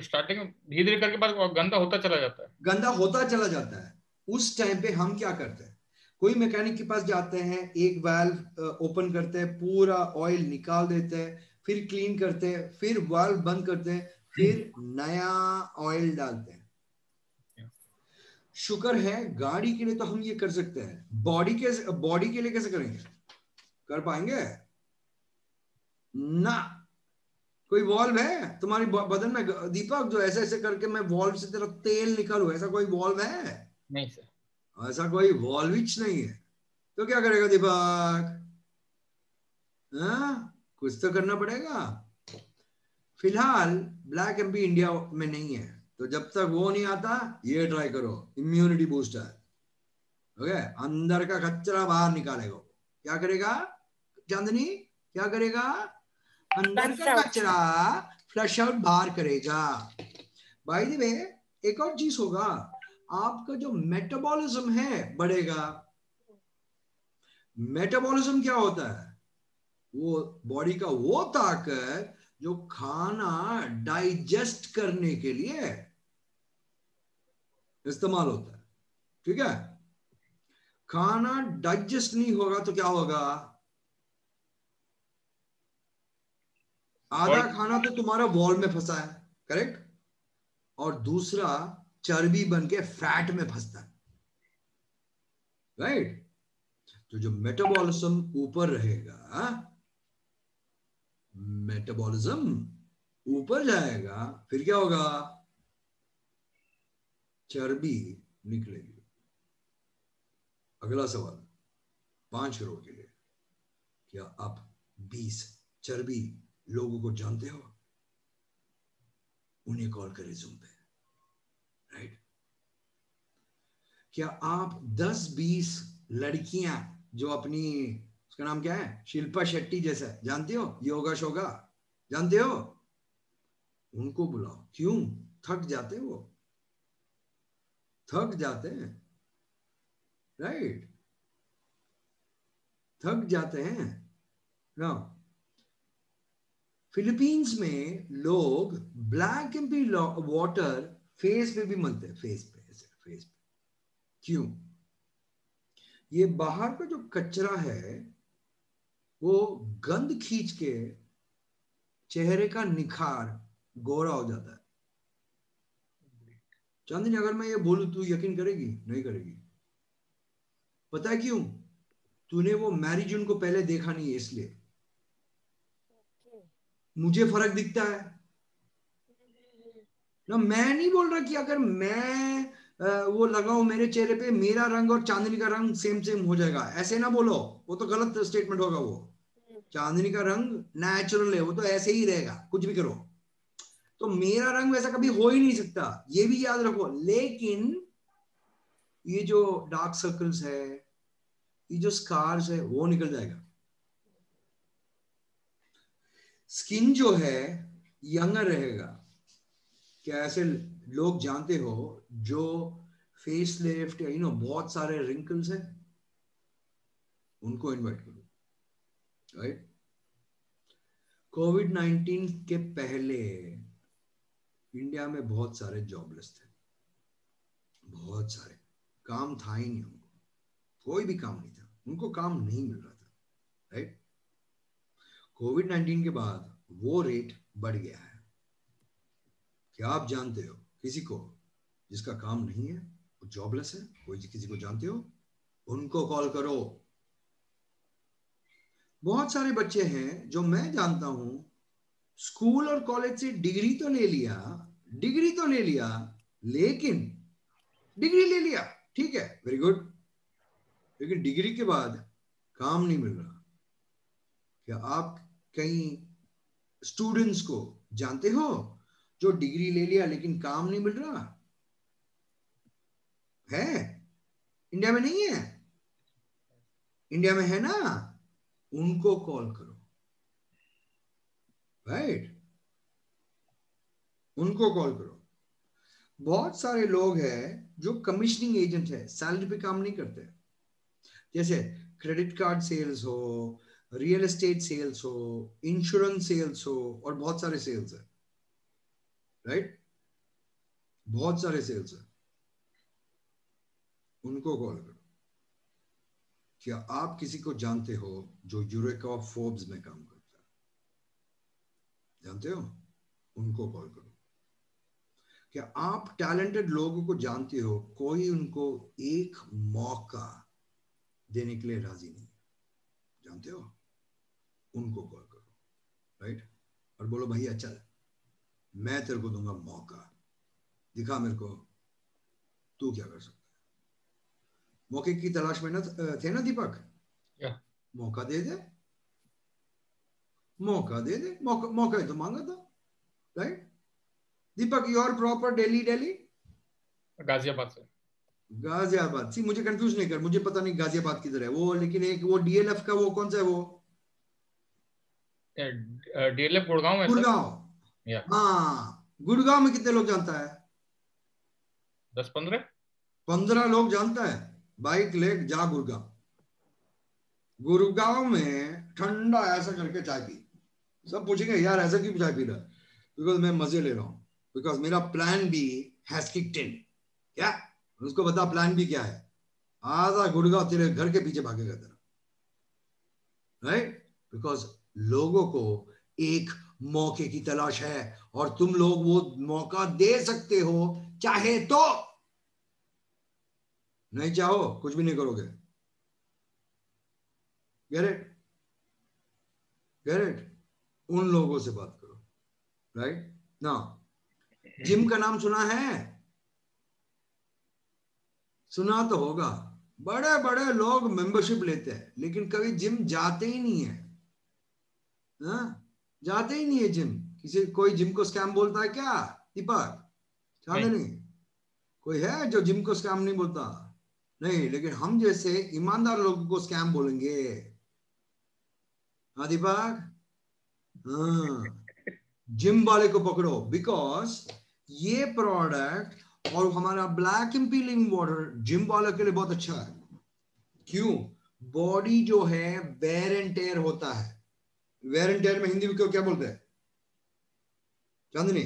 स्टार्टिंग में धीरे धीरे करके बाद वो गंदा होता चला जाता है। गंदा होता चला जाता है। उस टाइम पे हम क्या करते हैं? कोई मैकेनिक के पास जाते हैं, एक वाल्व ओपन करते हैं, पूरा ऑयल निकाल देते हैं, फिर क्लीन करते हैं, फिर वाल्व बंद करते हैं, फिर नया ऑयल डालते हैं। शुक्र है गाड़ी के लिए तो हम ये कर सकते हैं, बॉडी के लिए कैसे करेंगे? कर पाएंगे ना? कोई वॉल्व है तुम्हारी बदन में दीपक जो ऐसे ऐसे करके मैं वॉल्व से तेरा तेल निकालू? ऐसा कोई वॉल्व है? नहीं सर। ऐसा कोई वॉल्विच नहीं है। तो क्या करेगा दीपक? कुछ तो करना पड़ेगा। फिलहाल ब्लैक एमपी इंडिया में नहीं है, तो जब तक वो नहीं आता ये ट्राई करो, इम्यूनिटी बूस्टर। ओके, अंदर का कचरा बाहर निकालेगा। क्या करेगा चांदनी? क्या करेगा? अंदर का कचरा फ्लश आउट बाहर करेगा। बाय द वे एक और चीज होगा, आपका जो मेटाबॉलिज्म है बढ़ेगा। मेटाबॉलिज्म क्या होता है? वो बॉडी का वो ताकत जो खाना डाइजेस्ट करने के लिए इस्तेमाल होता है, ठीक है? खाना डाइजेस्ट नहीं होगा तो क्या होगा? आधा खाना तो तुम्हारा वॉल में फंसा है, करेक्ट, और दूसरा चर्बी बन के फैट में फंसता है, राइट? तो जो मेटाबॉलिज्म ऊपर रहेगा, मेटाबॉलिज्म ऊपर जाएगा, फिर क्या होगा? चर्बी निकलेगी। अगला सवाल 5 करोड़ के लिए, क्या आप 20 चर्बी लोगों को जानते हो? उन्हें कॉल करें जूम पे, राइट? क्या आप 10-20 लड़कियां जो अपनी, उसका नाम क्या है, शिल्पा शेट्टी जैसा, जानते हो? योगा शोगा जानते हो? उनको बुलाओ। क्यों? थक जाते हैं, वो थक जाते हैं। राइट, थक जाते हैं ना। फिलीपींस में लोग ब्लैक एम्पी वाटर फेस पे भी मलते हैं, फेस पे, ऐसे फेस पे। क्यों? ये बाहर का जो कचरा है वो गंद खींच के चेहरे का निखार गोरा हो जाता है। चांदनी, अगर मैं ये बोलूं तू यकीन करेगी? नहीं करेगी। पता है क्यों? तूने वो मैरी जून को पहले देखा नहीं है, इसलिए। मुझे फर्क दिखता है ना। मैं नहीं बोल रहा कि अगर मैं वो लगाऊं मेरे चेहरे पे, मेरा रंग और चांदनी का रंग सेम सेम हो जाएगा, ऐसे ना बोलो, वो तो गलत स्टेटमेंट होगा। वो चांदनी का रंग नेचुरल है, वो तो ऐसे ही रहेगा कुछ भी करो। तो मेरा रंग वैसा कभी हो ही नहीं सकता, ये भी याद रखो। लेकिन ये जो डार्क सर्कल्स है, ये जो स्कार्स है, वो निकल जाएगा। स्किन जो है यंगर रहेगा। क्या ऐसे लोग जानते हो जो फेस लिफ्ट या बहुत सारे रिंकल्स है, उनको इनवाइट करो, राइट। कोविड-19 के पहले इंडिया में बहुत सारे जॉबलेस थे, बहुत सारे। काम था ही नहीं उनको, कोई भी काम नहीं था, उनको काम नहीं मिल रहा था, राइट। कोविड-19 के बाद वो रेट बढ़ गया है। क्या आप जानते हो किसी को जिसका काम नहीं है, वो जॉबलेस है? कोई किसी को जानते हो? उनको कॉल करो। बहुत सारे बच्चे हैं जो मैं जानता हूं, स्कूल और कॉलेज से डिग्री तो ले लिया, लेकिन डिग्री ले लिया, ठीक है, वेरी गुड, लेकिन डिग्री के बाद काम नहीं मिल रहा। क्या आप कई स्टूडेंट्स को जानते हो जो डिग्री ले लिया लेकिन काम नहीं मिल रहा है? इंडिया में नहीं है? इंडिया में है ना? उनको कॉल करो, राइट, उनको कॉल करो। बहुत सारे लोग हैं जो कमीशनिंग एजेंट है, सैलरी पे काम नहीं करते। जैसे क्रेडिट कार्ड सेल्स हो, रियल एस्टेट सेल्स हो, इंश्योरेंस सेल्स हो, और बहुत सारे सेल्स है, राइट, बहुत सारे सेल्स है। उनको कॉल करो। क्या आप किसी को जानते हो जो यूरेका फोर्ब्स में काम करता है? जानते हो? उनको कॉल करो। क्या आप टैलेंटेड लोगों को जानते हो, कोई उनको एक मौका देने के लिए राजी नहीं? जानते हो? उनको कॉल करो, राइट, और बोलो भैया चल, मैं तेरे को दूंगा मौका, दिखा मेरे को तू क्या कर सकता है। मौके की तलाश में ना थे ना दीपक? मौका दे दे, मौका दे दे, मौका ही तो मांगा था, right. Deepak, you are proper Delhi? Ghaziabad से। गाजियाबाद। सी, मुझे कंफ्यूज नहीं कर, मुझे पता नहीं गाजियाबाद किधर है वो, लेकिन एक वो डीएलएफ का वो कौन सा है वो? डीएलएफ गुड़गांव में। गुड़गांव। हाँ, गुड़गांव में कितने लोग जानता है? 10-15 लोग जानता है। बाइक ले जा गुड़गांव, गुड़गांव में ठंडा ऐसा करके चाय पी। सब पूछेंगे यार ऐसा क्यों चाय पी रहा है? बिकॉज मैं मजे ले रहा हूं, बिकॉज मेरा plan B has kicked in. क्या? उसको बता प्लान बी क्या है। आधा गुड़गांव तेरे घर के पीछे भागेगा तेरा, राइट, बिकॉज लोगों को एक मौके की तलाश है, और तुम लोग वो मौका दे सकते हो, चाहे तो। नहीं चाहो कुछ भी नहीं करोगे। Get it? उन लोगों से बात करो, राइट ना। जिम का नाम सुना है? सुना तो होगा। बड़े बड़े लोग मेंबरशिप लेते हैं लेकिन कभी जिम जाते ही नहीं है, ना? जाते ही नहीं है जिम। किसी कोई जिम को स्कैम बोलता है क्या दीपक? चांदनी, कोई है जो जिम को स्कैम नहीं बोलता? नहीं, लेकिन हम जैसे ईमानदार लोगों को स्कैम बोलेंगे। हाँ दीपक, हाँ, जिम वाले को पकड़ो, बिकॉज ये प्रोडक्ट और हमारा ब्लैक एम्पीलिंग वाटर जिम वाले के लिए बहुत अच्छा है। क्यों? बॉडी जो है वेयर एंड टेयर होता है। वेयर एंड टेयर में हिंदी में क्या बोलते हैं चांदनी?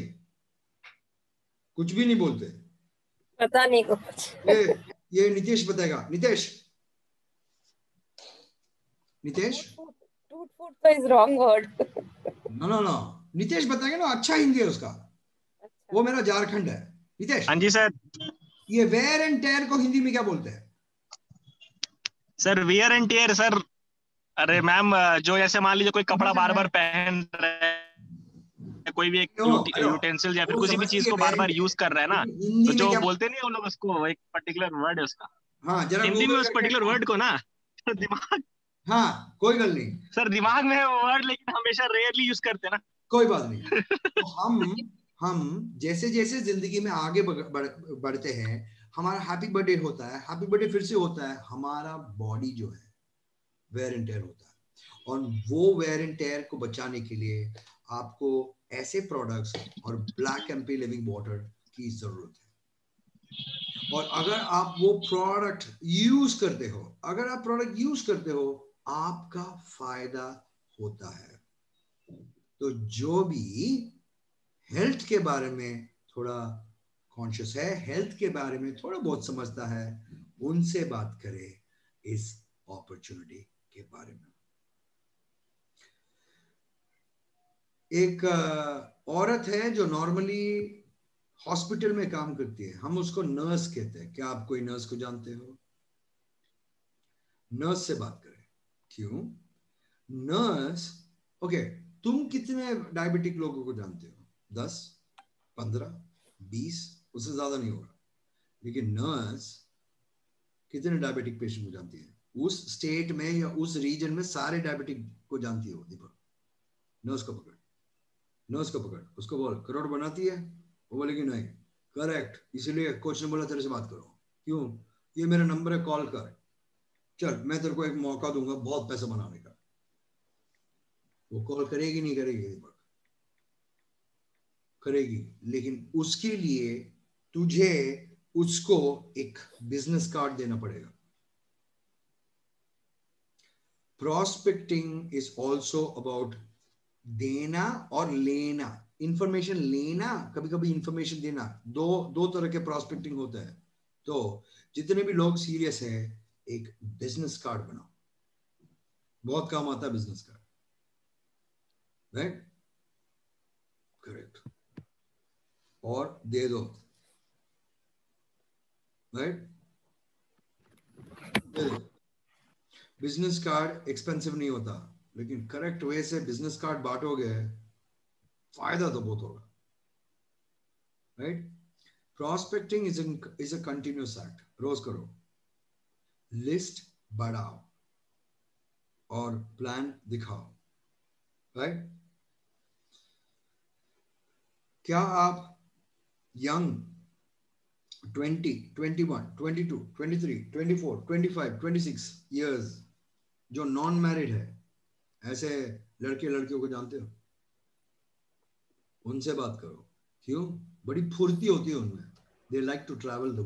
कुछ भी नहीं बोलते। पता नहीं कुछ। ये नितेश बताएगा। नितेश टूट फूट तो is wrong word. No Nitesh बताएगा ना, अच्छा हिंदी है उसका। वो मेरा झारखंड है। नितेश। हाँ जी सर। ये वेयर एंड टेयर को हिंदी में क्या बोलते हैं? Sir wear and tear sir, अरे मैम जो जैसे मान लीजिए कोई कपड़ा बार बार पहन रहा है, कोई भी एक यूटेंसिल या फिर किसी भी चीज को बार बार यूज कर रहा है ना, तो जो बोलते नहीं वो लोग उसको, एक पर्टिकुलर वर्ड है उसका। हाँ, जरा हिंदी में उस पर्टिकुलर वर्ड को ना तो दिमाग, हाँ कोई गल नहीं सर दिमाग में है वो वर्ड, लेकिन हमेशा रेयरली यूज करते हैं ना। कोई बात नहीं। तो हम जैसे जैसे जिंदगी में आगे बढ़ते हैं, हमारा हैप्पी बर्थडे होता है, हैप्पी बर्थडे फिर से होता है, हमारा बॉडी जो है वेयर एंड टेयर होता है। और वो वेयर एंड टेयर को बचाने के लिए आपको ऐसे प्रोडक्ट्स और ब्लैक एम्पी लिविंग वाटर की जरूरत है। और अगर आप वो प्रोडक्ट यूज करते हो, आपका फायदा होता है। तो जो भी हेल्थ के बारे में थोड़ा कॉन्शियस है, हेल्थ के बारे में थोड़ा बहुत समझता है, उनसे बात करें इस अपॉर्चुनिटी के बारे में। एक औरत है जो नॉर्मली हॉस्पिटल में काम करती है, हम उसको नर्स कहते हैं। क्या आप कोई नर्स को जानते हो? नर्स से बात करें। क्यों? नर्स, ओके, तुम कितने डायबिटिक लोगों को जानते हो? 10, 15, 20, उससे ज्यादा नहीं होगा। लेकिन नर्स कितने डायबिटिक पेशेंट को जानती है? उस स्टेट में या उस रीजन में सारे डायबिटिक को जानती हो। दीपक, नर्स को पकड़, उसको बोल करोड़ बनाती है? वो बोलेगी नहीं। करेक्ट, इसीलिए कोच ने बोला तेरे से बात करो। क्यों? ये मेरा नंबर है, कॉल कर, चल मैं तेरे को एक मौका दूंगा बहुत पैसा बनाने का। वो कॉल करेगी नहीं करेगी? दीपक करेगी, लेकिन उसके लिए तुझे उसको एक बिजनेस कार्ड देना पड़ेगा। प्रोस्पेक्टिंग इज ऑल्सो अबाउट देना और लेना, इंफॉर्मेशन लेना, कभी कभी इंफॉर्मेशन देना। दो तरह के प्रोस्पेक्टिंग होता है। तो जितने भी लोग सीरियस है, एक बिजनेस कार्ड बनाओ, बहुत काम आता है बिजनेस कार्ड, राइट? करेक्ट, और दे दो, राइट? दे दो। बिजनेस कार्ड एक्सपेंसिव नहीं होता, लेकिन करेक्ट वे से बिजनेस कार्ड बांटोगे, फायदा तो बहुत होगा, right? Prospecting is a continuous act, रोज करो, लिस्ट बढ़ाओ और प्लान दिखाओ, राइट? क्या आप यंग 20, 21, 22, 23, 24, 25, 26 इयर्स जो नॉन मैरिड है, ऐसे लड़के लड़कियों को जानते हो? उनसे बात करो। क्यों? बड़ी फुर्ती होती है उनमें। They like to travel the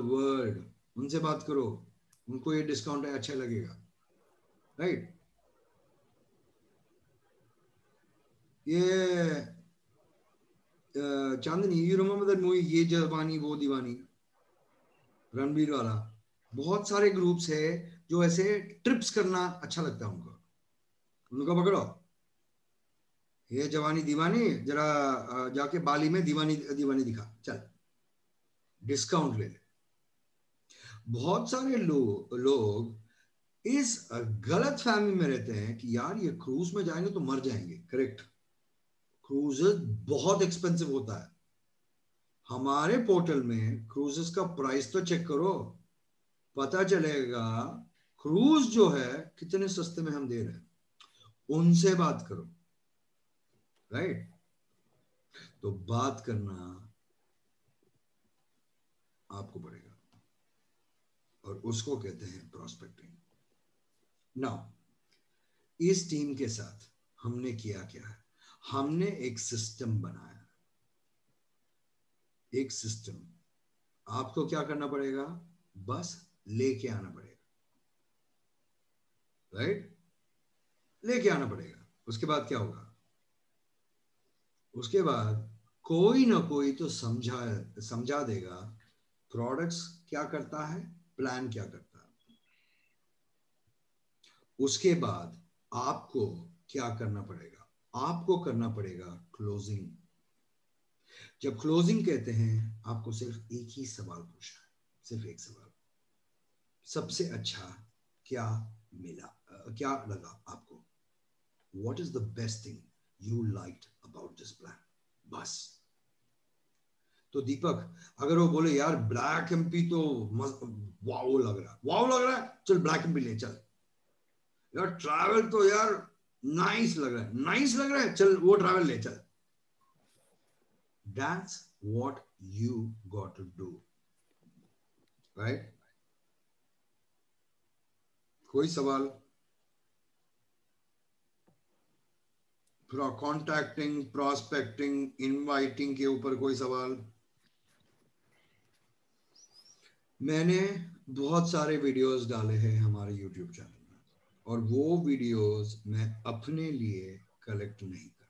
world, उनसे बात करो, उनको ये डिस्काउंट अच्छा लगेगा, राइट? ये चांदनी, यू रिमेंबर दैट मूवी ये जवानी वो दीवानी, रणबीर वाला? बहुत सारे ग्रुप्स है जो ऐसे ट्रिप्स करना अच्छा लगता है उनको पकड़ो, ये जवानी दीवानी, जरा जाके बाली में दीवानी दीवानी दिखा, चल डिस्काउंट ले ले। बहुत सारे लोग इस गलत फहमी में रहते हैं कि यार ये क्रूज में जाएंगे तो मर जाएंगे। करेक्ट, क्रूजेस बहुत एक्सपेंसिव होता है। हमारे पोर्टल में क्रूजेस का प्राइस तो चेक करो, पता चलेगा क्रूज जो है कितने सस्ते में हम दे रहे हैं। उनसे बात करो, राइट? तो बात करना आपको पड़ेगा, और उसको कहते हैं प्रोस्पेक्टिंग। नाउ इस टीम के साथ हमने किया क्या है? हमने एक सिस्टम बनाया, एक सिस्टम। आपको क्या करना पड़ेगा, बस लेके आना पड़ेगा, राइट, लेके आना पड़ेगा। उसके बाद क्या होगा, उसके बाद कोई ना कोई तो समझा देगा प्रोडक्ट्स क्या करता है, प्लान क्या करता है। उसके बाद आपको क्या करना पड़ेगा, आपको करना पड़ेगा क्लोजिंग। जब क्लोजिंग कहते हैं, आपको सिर्फ एक ही सवाल पूछना है, सिर्फ एक सवाल, सबसे अच्छा क्या मिला, क्या लगा आपको, what is the best thing you liked about this plan, बस। तो दीपक अगर वो बोले यार ब्लैक एमपी तो वाओ लग रहा है, वाओ लग रहा है, चल ब्लैक एमपी ले चल। यार ट्रैवल तो यार नाइस लग रहा है, नाइस लग रहा है, चल वो ट्रैवल ले चल। That's what you got to do, right? कोई सवाल? कॉन्टैक्टिंग, प्रोस्पेक्टिंग, इनवाइटिंग के ऊपर कोई सवाल? मैंने बहुत सारे वीडियोस डाले हैं हमारे YouTube चैनल में, और वो वीडियोस मैं अपने लिए कलेक्ट नहीं कर रहा।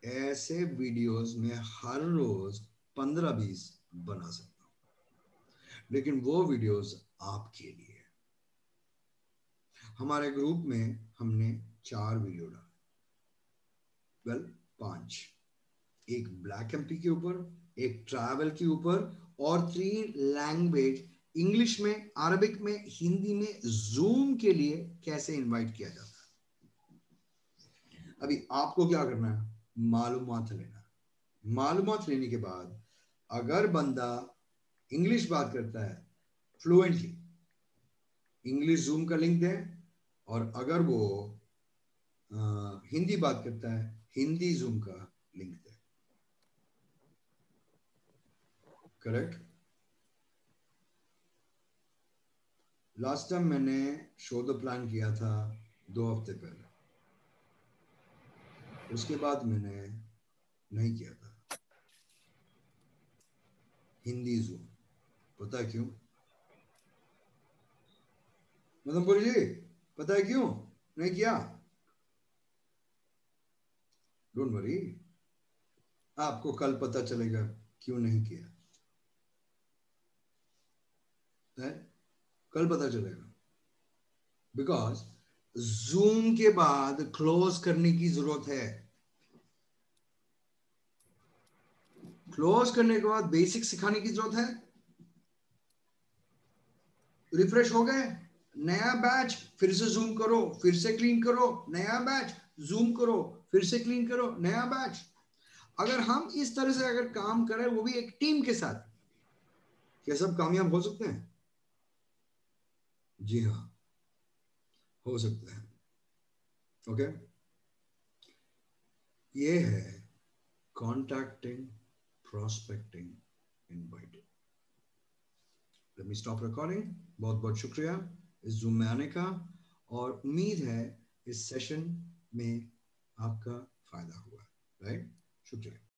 ऐसे वीडियोस में हर रोज 15-20 बना सकता हूँ, लेकिन वो वीडियोस आपके लिए। हमारे ग्रुप में हमने 4 वीडियो डाले, 5, एक ब्लैक एमपी के ऊपर, एक ट्रैवल के ऊपर, और 3 लैंग्वेज, इंग्लिश में, अरबिक में, हिंदी में, जूम के लिए कैसे इनवाइट किया जाता है। अभी आपको क्या करना है, मालूमात लेना। मालूमात लेने के बाद अगर बंदा इंग्लिश बात करता है फ्लुएंटली, इंग्लिश जूम का लिंक दें, और अगर वो हिंदी बात करता है, हिंदी जूम का लिंक दें। करेक्ट? लास्ट टाइम मैंने शो द प्लान किया था 2 हफ्ते पहले, उसके बाद मैंने नहीं किया था हिंदी जूम। पता है क्यों मदनपुरी जी, पता है क्यों नहीं किया? डोंट वरी, आपको कल पता चलेगा क्यों नहीं किया है, कल पता चलेगा। बिकॉज जूम के बाद क्लोज करने की जरूरत है। क्लोज करने के बाद बेसिक सिखाने की जरूरत है। रिफ्रेश हो गए, नया बैच, फिर से जूम करो, फिर से क्लीन करो, नया बैच, जूम करो, फिर से क्लीन करो, नया बैच। अगर हम इस तरह से अगर काम करें, वो भी एक टीम के साथ, क्या सब कामयाब हो सकते हैं? जी हाँ, हो सकते हैं। ओके, ये है contacting, prospecting, inviting. Let me stop recording. बहुत बहुत शुक्रिया इस जूम में आने का, और उम्मीद है इस सेशन में आपका फायदा हुआ, राइट? शुक्रिया।